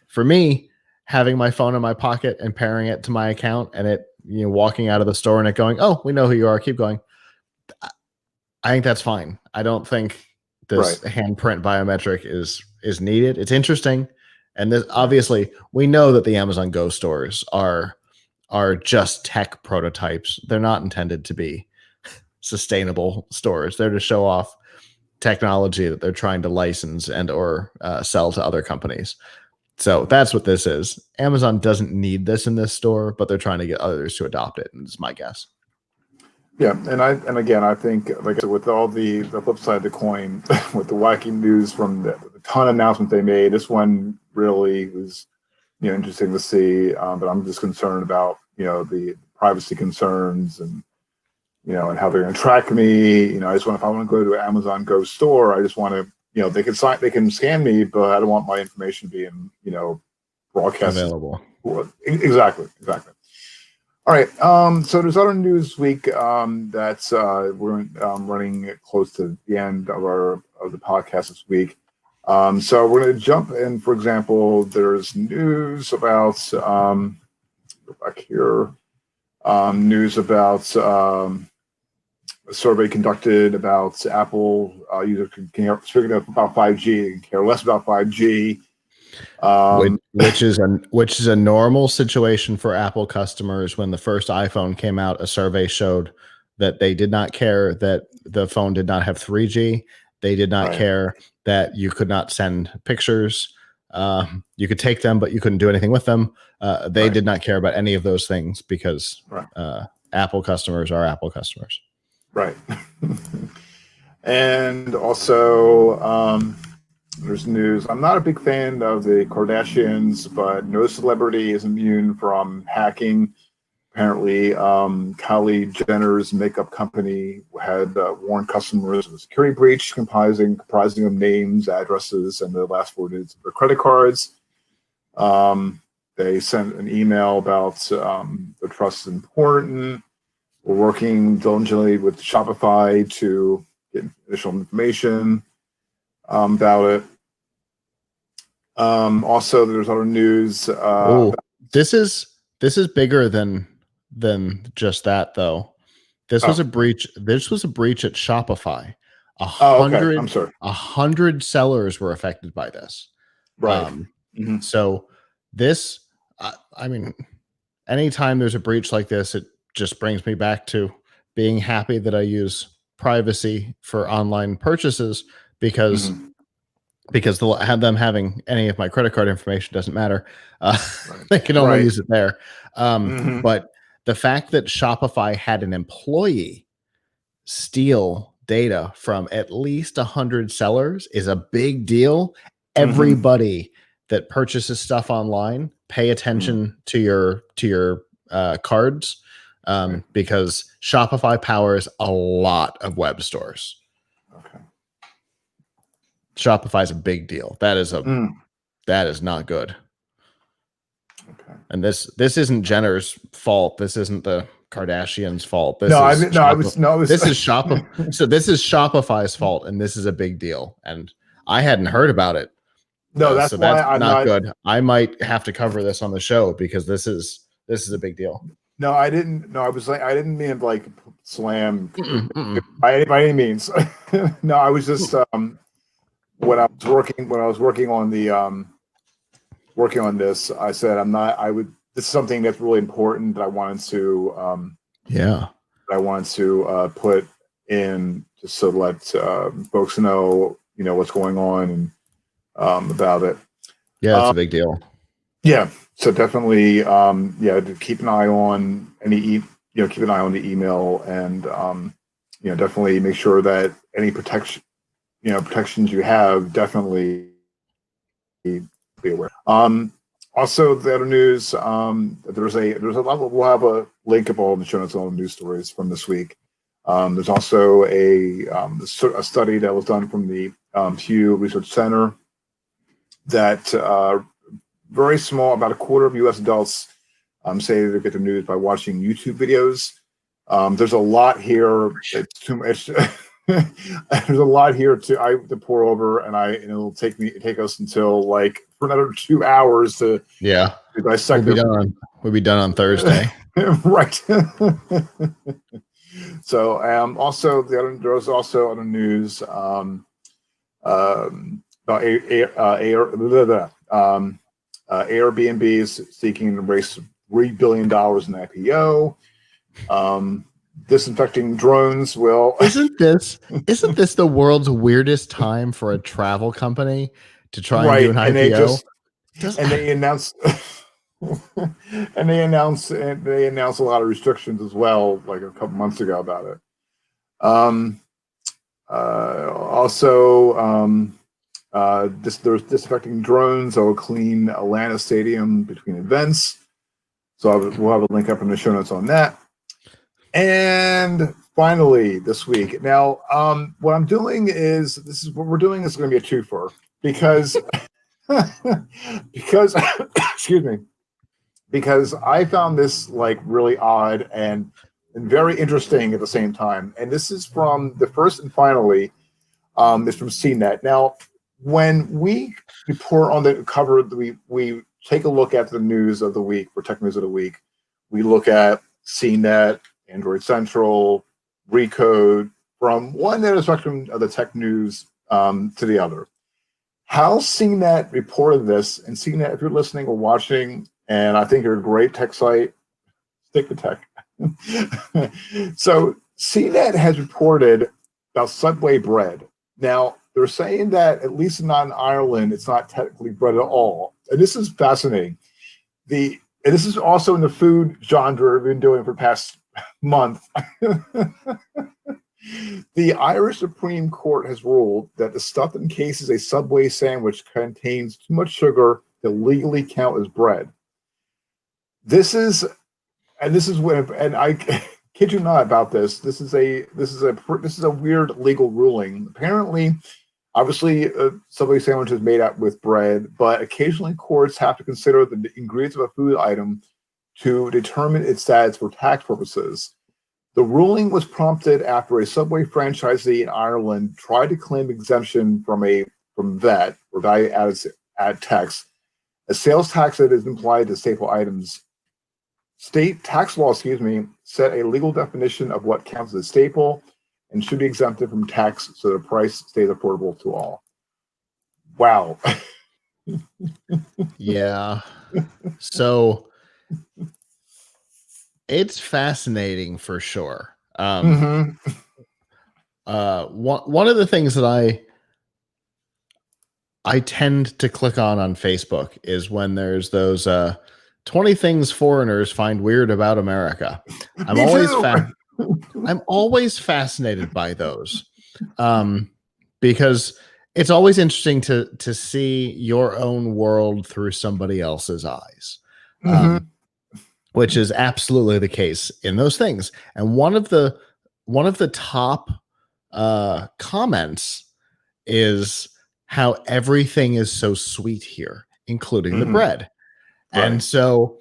For me, having my phone in my pocket and pairing it to my account and it, walking out of the store and it going, "Oh, we know who you are. Keep going." I think that's fine. I don't think this handprint biometric is needed. It's interesting, and this obviously we know that the Amazon Go stores are just tech prototypes. They're not intended to be sustainable stores. They're to show off technology that they're trying to license and or sell to other companies. So that's what this is. Amazon doesn't need this in this store, but they're trying to get others to adopt it. And it's my guess. Yeah, and again, I think, like I said, with all the flip side of the coin, with the wacky news from the ton of announcements they made, this one really was, interesting to see. But I'm just concerned about, the privacy concerns and, and how they're going to track me. I just want, if I want to go to an Amazon Go store, I just want to, they can scan me, but I don't want my information being, broadcast available. Exactly. All right. So there's other news this week that's we're running close to the end of the podcast this week. So we're going to jump in. For example, there's news about go back here. News about a survey conducted about Apple users speaking about 5G and care less about 5G. Which is a normal situation for Apple customers. When the first iPhone came out, a survey showed that they did not care that the phone did not have 3G. They did not care that you could not send pictures. You could take them, but you couldn't do anything with them. They did not care about any of those things because Apple customers are Apple customers. Right. And also, there's news. I'm not a big fan of the Kardashians, but no celebrity is immune from hacking. Apparently, Kylie Jenner's makeup company had warned customers of a security breach comprising of names, addresses, and the last four digits of their credit cards. They sent an email about the trust is important. We're working diligently with Shopify to get additional information about it. Also, there's other news. This is bigger than just that, though. This was a breach. This was a breach at Shopify. 100 sellers were affected by this. Right. So this, I mean, anytime there's a breach like this, it just brings me back to being happy that I use privacy for online purchases because them having any of my credit card information doesn't matter. They can only use it there. But the fact that Shopify had an employee steal data from at least 100 sellers is a big deal. Everybody that purchases stuff online, pay attention to your cards, because Shopify powers a lot of web stores. Okay. Shopify is a big deal. That is not good. Okay. And this isn't Jenner's fault. This isn't the Kardashians' fault. This is Shopify's fault, and this is a big deal. And I hadn't heard about it. That's not good. I might have to cover this on the show because this is a big deal. No, I didn't. No, I was like, I didn't mean like slam Mm-mm. by any means. No, I was just when I was working on the working on this, I said I'm not. I would. This is something that's really important that I wanted to Yeah. put in just to let folks know, what's going on and about it. Yeah, it's a big deal. Yeah, so definitely, yeah, to keep an eye on keep an eye on the email, and definitely make sure that any protections you have, definitely be aware. Also, the other news, there's a lot. We'll have a link of all the show notes, all the news stories from this week. There's also a study that was done from the Pew Research Center that very small, about a quarter of U.S. adults say they get the news by watching YouTube videos. There's a lot here. It's too much. There's a lot here to pour over, and it'll take us until like for another 2 hours to dissect. We'll be done on Thursday. Right. So also there was also other news about Airbnb is seeking to raise $3 billion in IPO. Disinfecting drones will. Isn't this the world's weirdest time for a travel company to try and do an IPO? And they announced and they announced a lot of restrictions as well, like a couple months ago about it. There's disinfecting drones that will clean Atlanta Stadium between events. So we'll have a link up in the show notes on that. And finally, this week. Now, what I'm doing is what we're doing is going to be a twofer because excuse me, because I found this like really odd and very interesting at the same time. And this is from the first and finally, is from CNET. Now, when we report on the cover, we take a look at the news of the week, for Tech News of the Week. We look at CNET, Android Central, Recode, from one end of the spectrum of the tech news to the other. How CNET reported this, and CNET, if you're listening or watching, and I think you're a great tech site, stick to tech. So CNET has reported about Subway bread. Now, they're saying that, at least not in Ireland, it's not technically bread at all. And this is fascinating. And this is also in the food genre we've been doing for the past month. The Irish Supreme Court has ruled that the stuff encases a Subway sandwich contains too much sugar to legally count as bread. This is when I kid you not about this. This is a weird legal ruling. Apparently, obviously, Subway sandwich is made up with bread, but occasionally courts have to consider the ingredients of a food item to determine its status for tax purposes. The ruling was prompted after a Subway franchisee in Ireland tried to claim exemption from VAT, or value added tax, a sales tax that is applied to staple items. State tax law, set a legal definition of what counts as a staple and should be exempted from tax so the price stays affordable to all. Wow. Yeah. So it's fascinating for sure. One of the things that I tend to click on Facebook is when there's those 20 things foreigners find weird about America. I'm always fascinated by those, because it's always interesting to see your own world through somebody else's eyes, which is absolutely the case in those things. And one of the top comments is how everything is so sweet here, including the bread. Right. And so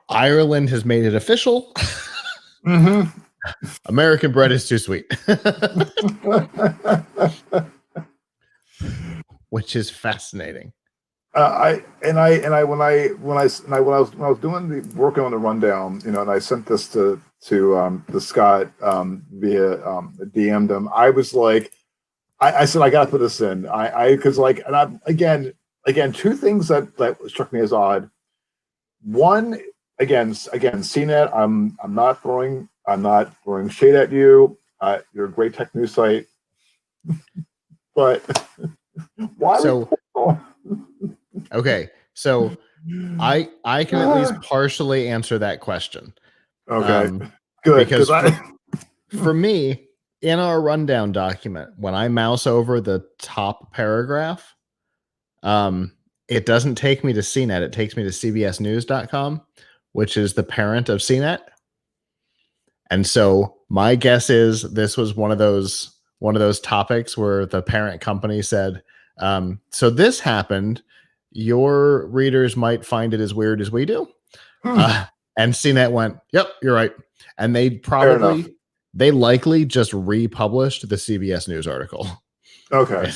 Ireland has made it official. American bread is too sweet. Which is fascinating. When I was doing the working on the rundown, and I sent this to Scott via DM'd him. I was like, I said I got to put this in. Because and I again two things that struck me as odd. One, again CNET. I'm not throwing shade at you. You're a great tech news site, but why? So okay, so I can at least partially answer that question. Okay, good. Because for me, in our rundown document, when I mouse over the top paragraph, it doesn't take me to CNET. It takes me to cbsnews.com, which is the parent of CNET. And so my guess is this was one of those topics where the parent company said, so this happened. Your readers might find it as weird as we do. And CNET went, yep, you're right. And they likely just republished the CBS News article. Okay.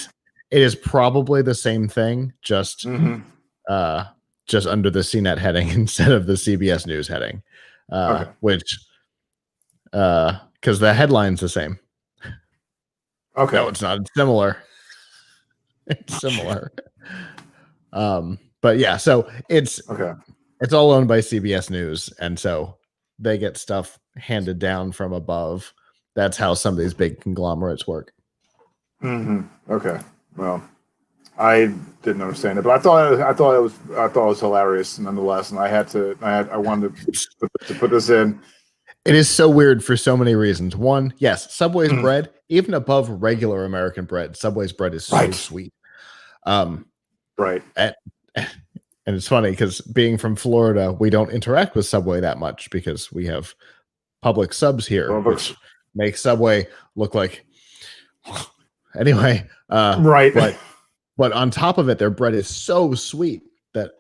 It is probably the same thing, just under the CNET heading instead of the CBS News heading, which because the headline's the same. Okay. No, it's not. It's similar. It's similar. But yeah, so it's all owned by CBS News, and so they get stuff handed down from above. That's how some of these big conglomerates work. Okay. Well, I didn't understand it, but I thought it was hilarious nonetheless, and I wanted to put this in. It is so weird for so many reasons. One, yes, Subway's bread, even above regular American bread, Subway's bread is so sweet. Right. And it's funny because being from Florida, we don't interact with Subway that much because we have public subs here, which makes Subway look like anyway. Right. But on top of it, their bread is so sweet that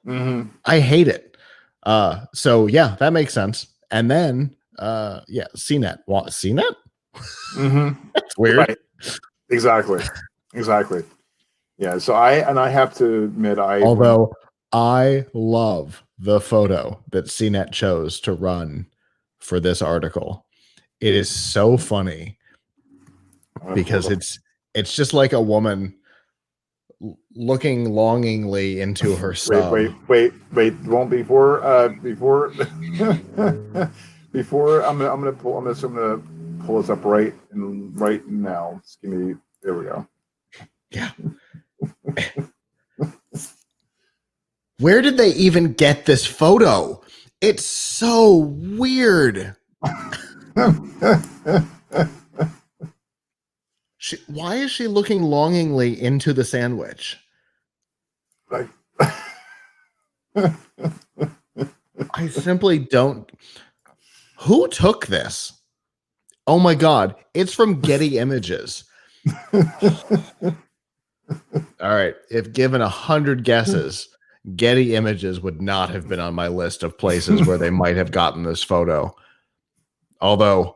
I hate it. So yeah, that makes sense. And then CNET. What, CNET? That's weird. Right. Exactly. Yeah. So I have to admit, I love the photo that CNET chose to run for this article. It is so funny because it's just like a woman looking longingly into her sub. Wait. Won't before I'm gonna pull this up right now. Just give me. There we go. Yeah. Where did they even get this photo? It's so weird. Why is she looking longingly into the sandwich? Like, I simply don't. Who took this? Oh my God. It's from Getty Images. All right. If given 100 guesses, Getty Images would not have been on my list of places where they might have gotten this photo. Although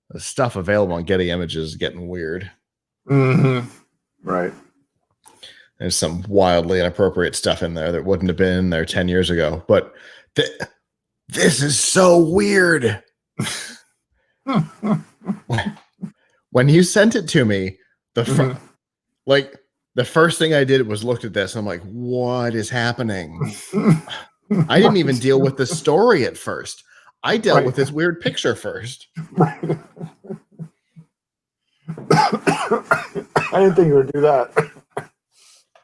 the stuff available on Getty Images is getting weird. Right. There's some wildly inappropriate stuff in there that wouldn't have been in there 10 years ago. But this is so weird. When you sent it to me, the first thing I did was looked at this and I'm like, what is happening? I didn't even deal with the story at first. I dealt with this weird picture first. Right. I didn't think you would do that.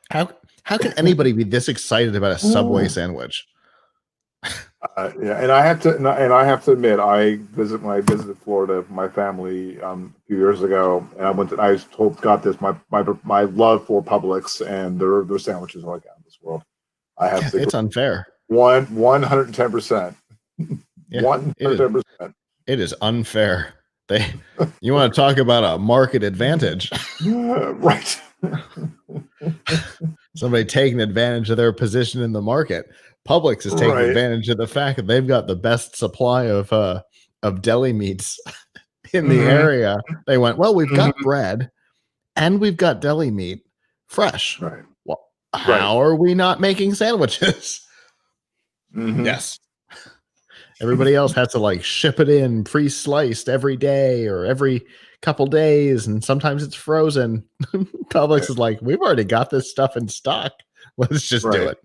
How can anybody be this excited about a Subway sandwich? Yeah, and I have to admit, when I visited Florida with my family a few years ago, and I told Scott this, my love for Publix and their sandwiches are like out of this world. I have to. It's unfair. 110%. 110%. It is unfair. You want to talk about a market advantage? Right. Somebody taking advantage of their position in the market. Publix is taking advantage of the fact that they've got the best supply of deli meats in the area. They went, well, we've got bread and we've got deli meat fresh. Right. Well, how are we not making sandwiches? Mm-hmm. Yes. Everybody else has to like ship it in pre-sliced every day or every couple days, and sometimes it's frozen. Publix is like, we've already got this stuff in stock. Let's just do it.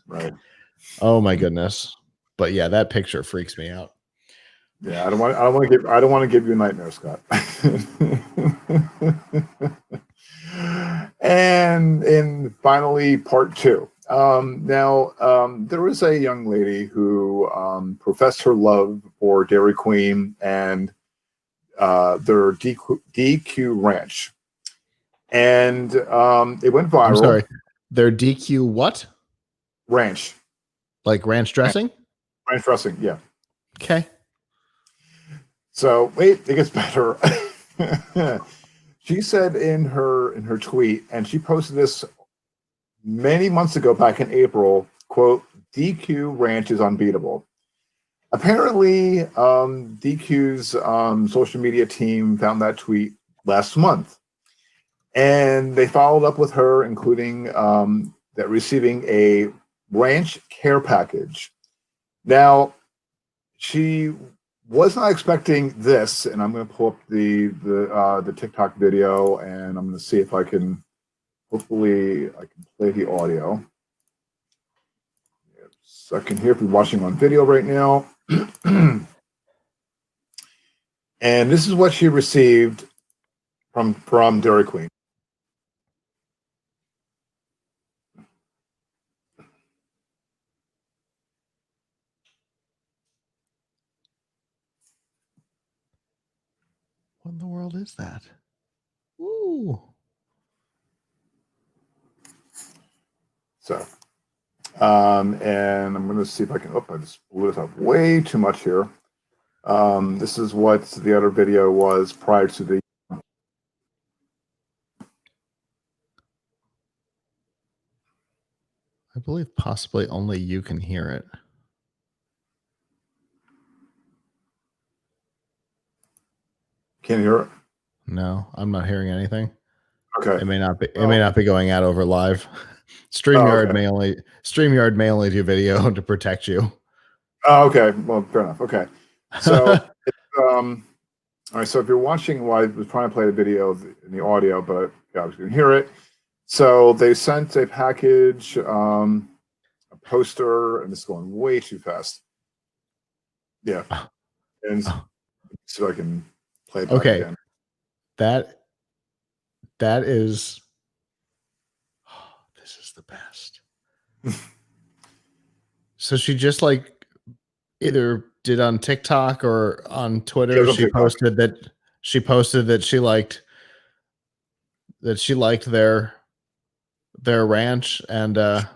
Right. Oh my goodness. But yeah, that picture freaks me out. Yeah, I don't want to give you a nightmare, Scott. And finally, part 2. There was a young lady who professed her love for Dairy Queen and their DQ Ranch, and it went viral. I'm sorry, their DQ what? Ranch, like ranch dressing. Ranch dressing, yeah. Okay. So wait, it gets better. She said in her tweet, and she posted this many months ago, back in April, quote, DQ Ranch is unbeatable. Apparently, DQ's social media team found that tweet last month, and they followed up with her, including that receiving a ranch care package. Now, she was not expecting this, and I'm going to pull up the TikTok video, and I'm going to see if I can. Hopefully, I can play the audio. Second here, if you're watching on video right now. And this is what she received from Dairy Queen. What in the world is that? Ooh. So, and I'm going to see if I can. Oh, I just blew this up way too much here. This is what the other video was prior to the. I believe possibly only you can hear it. Can't hear it? No, I'm not hearing anything. Okay. It may not be. It may not be going out over live. StreamYard may only do video to protect you. Oh, okay. Well, fair enough. Okay. So, all right. So if you're watching, well, I was trying to play the video in the audio, but I was going to hear it. So they sent a package, a poster, and it's going way too fast. Yeah. And see if I can play it back again. That is. Oh, this is the best. So she just like either did on TikTok or on Twitter. She posted that she liked their ranch, and that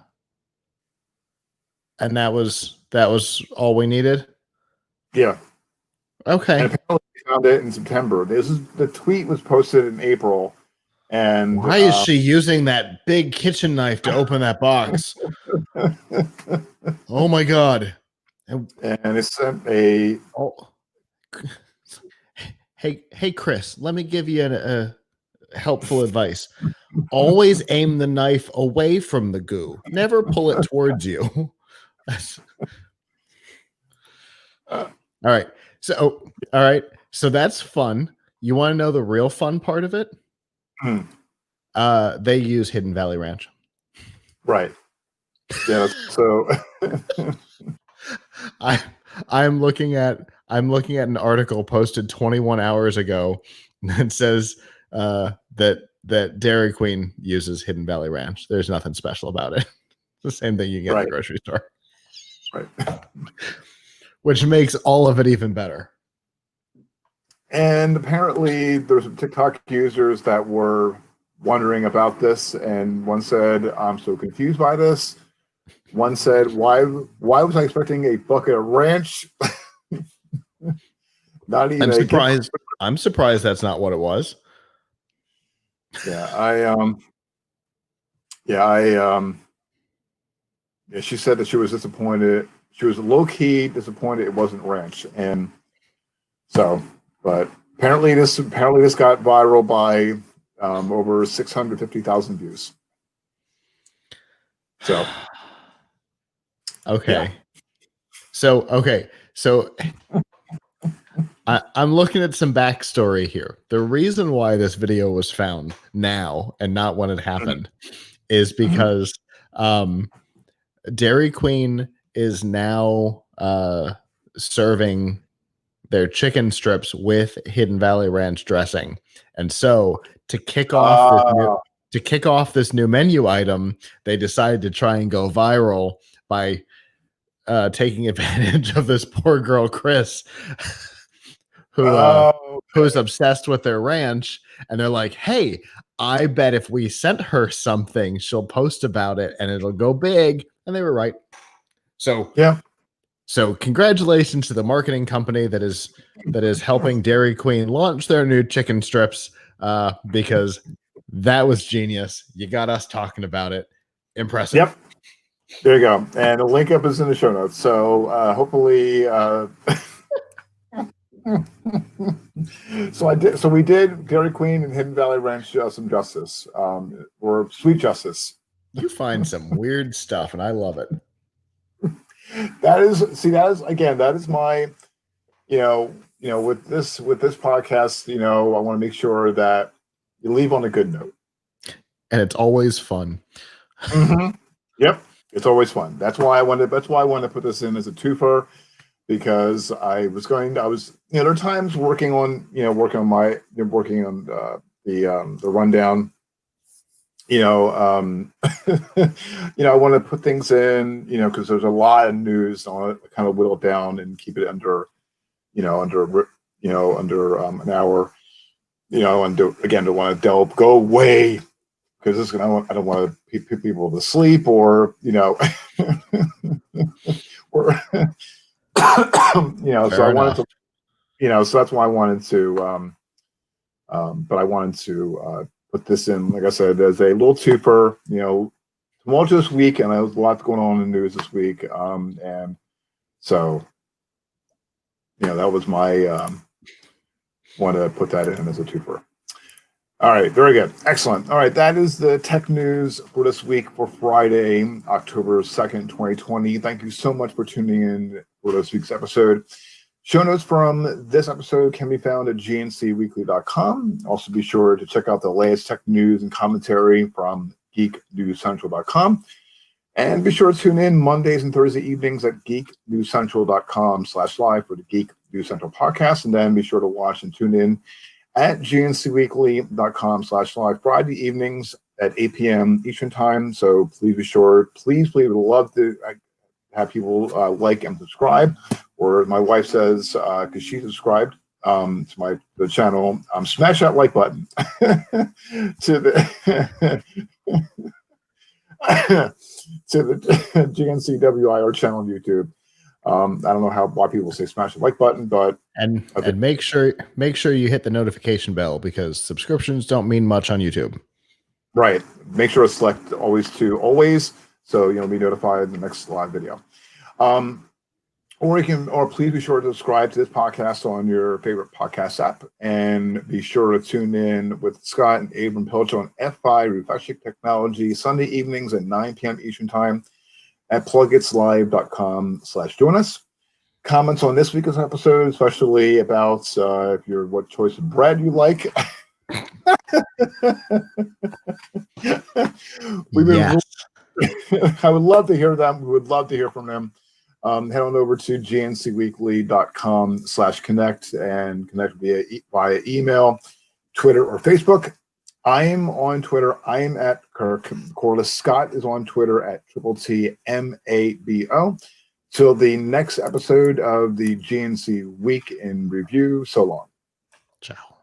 was all we needed. Yeah. Okay. And apparently we found it in September. The tweet was posted in April. And why is she using that big kitchen knife to open that box? Oh my God. And it sent a. Oh. Hey, Chris, let me give you a helpful advice. Always aim the knife away from the goo. Never pull it towards you. All right. So that's fun. You want to know the real fun part of it? They use Hidden Valley Ranch. Right. Yeah. So I'm looking at an article posted 21 hours ago that says that Dairy Queen uses Hidden Valley Ranch. There's nothing special about it. It's the same thing you get in the grocery store. Right. Which makes all of it even better. And apparently there's some TikTok users that were wondering about this, and one said, I'm so confused by this. One said, why was I expecting a bucket of ranch? Not even. I'm surprised that's not what it was. Yeah, she said that she was disappointed. She was low-key disappointed it wasn't ranch. And so, but apparently this got viral by over 650,000 views. So, okay. Yeah. So I'm looking at some backstory here. The reason why this video was found now and not when it happened is because Dairy Queen is now serving their chicken strips with Hidden Valley Ranch dressing. And so to kick off this new menu item, they decided to try and go viral by taking advantage of this poor girl Chris who's obsessed with their ranch, and they're like, hey, I bet if we sent her something, she'll post about it and it'll go big. And they were right. So yeah. So congratulations to the marketing company that is helping Dairy Queen launch their new chicken strips, because that was genius. You got us talking about it. Impressive. Yep. There you go. And the link up is in the show notes. So hopefully, so we did Dairy Queen and Hidden Valley Ranch some justice, or sweet justice. You find some weird stuff, and I love it. That is my, with this podcast, I want to make sure that you leave on a good note. And it's always fun. Mm-hmm. Yep. It's always fun. That's why I wanted to put this in as a twofer, because there are times working on the rundown, I want to put things in, because there's a lot of news. I want to kind of whittle it down and keep it under an hour, and don't want to go away, because I don't want to put people to sleep, or or so I wanted to, so that's why I wanted to, but I wanted to put this in, like I said, as a little twofer, tumultuous week, and there's a lot going on in the news this week, and so that was my want to put that in as a twofer. All right, very good, excellent. All right, that is the tech news for this week, for Friday, October 2nd, 2020. Thank you so much for tuning in for this week's episode. Show notes from this episode can be found at gncweekly.com. Also, be sure to check out the latest tech news and commentary from geeknewscentral.com. And be sure to tune in Mondays and Thursday evenings at geeknewscentral.com/live for the Geek News Central podcast. And then be sure to watch and tune in at gncweekly.com/live Friday evenings at 8 p.m. Eastern Time. So please be sure, we would love to have people like and subscribe. Or my wife says, because she subscribed to the channel, smash that like button to the to the GNCWIR channel on YouTube. I don't know why people say smash the like button, but and make sure you hit the notification bell, because subscriptions don't mean much on YouTube. Right. Make sure to select always, so you'll be notified in the next live video. Or please be sure to subscribe to this podcast on your favorite podcast app, and be sure to tune in with Scott and Abram Pilch on F5 Refreshing Technology Sunday evenings at 9 p.m. Eastern Time at plugitslive.com/join us. Comments on this week's episode, especially about what choice of bread you like. Yes. I would love to hear them. We would love to hear from them. Head on over to gncweekly.com/connect and connect via email, Twitter, or Facebook. I am on Twitter. I am at Kirk Corliss. Scott is on Twitter at TTTMABO. Till the next episode of the GNC Week in Review. So long. Ciao.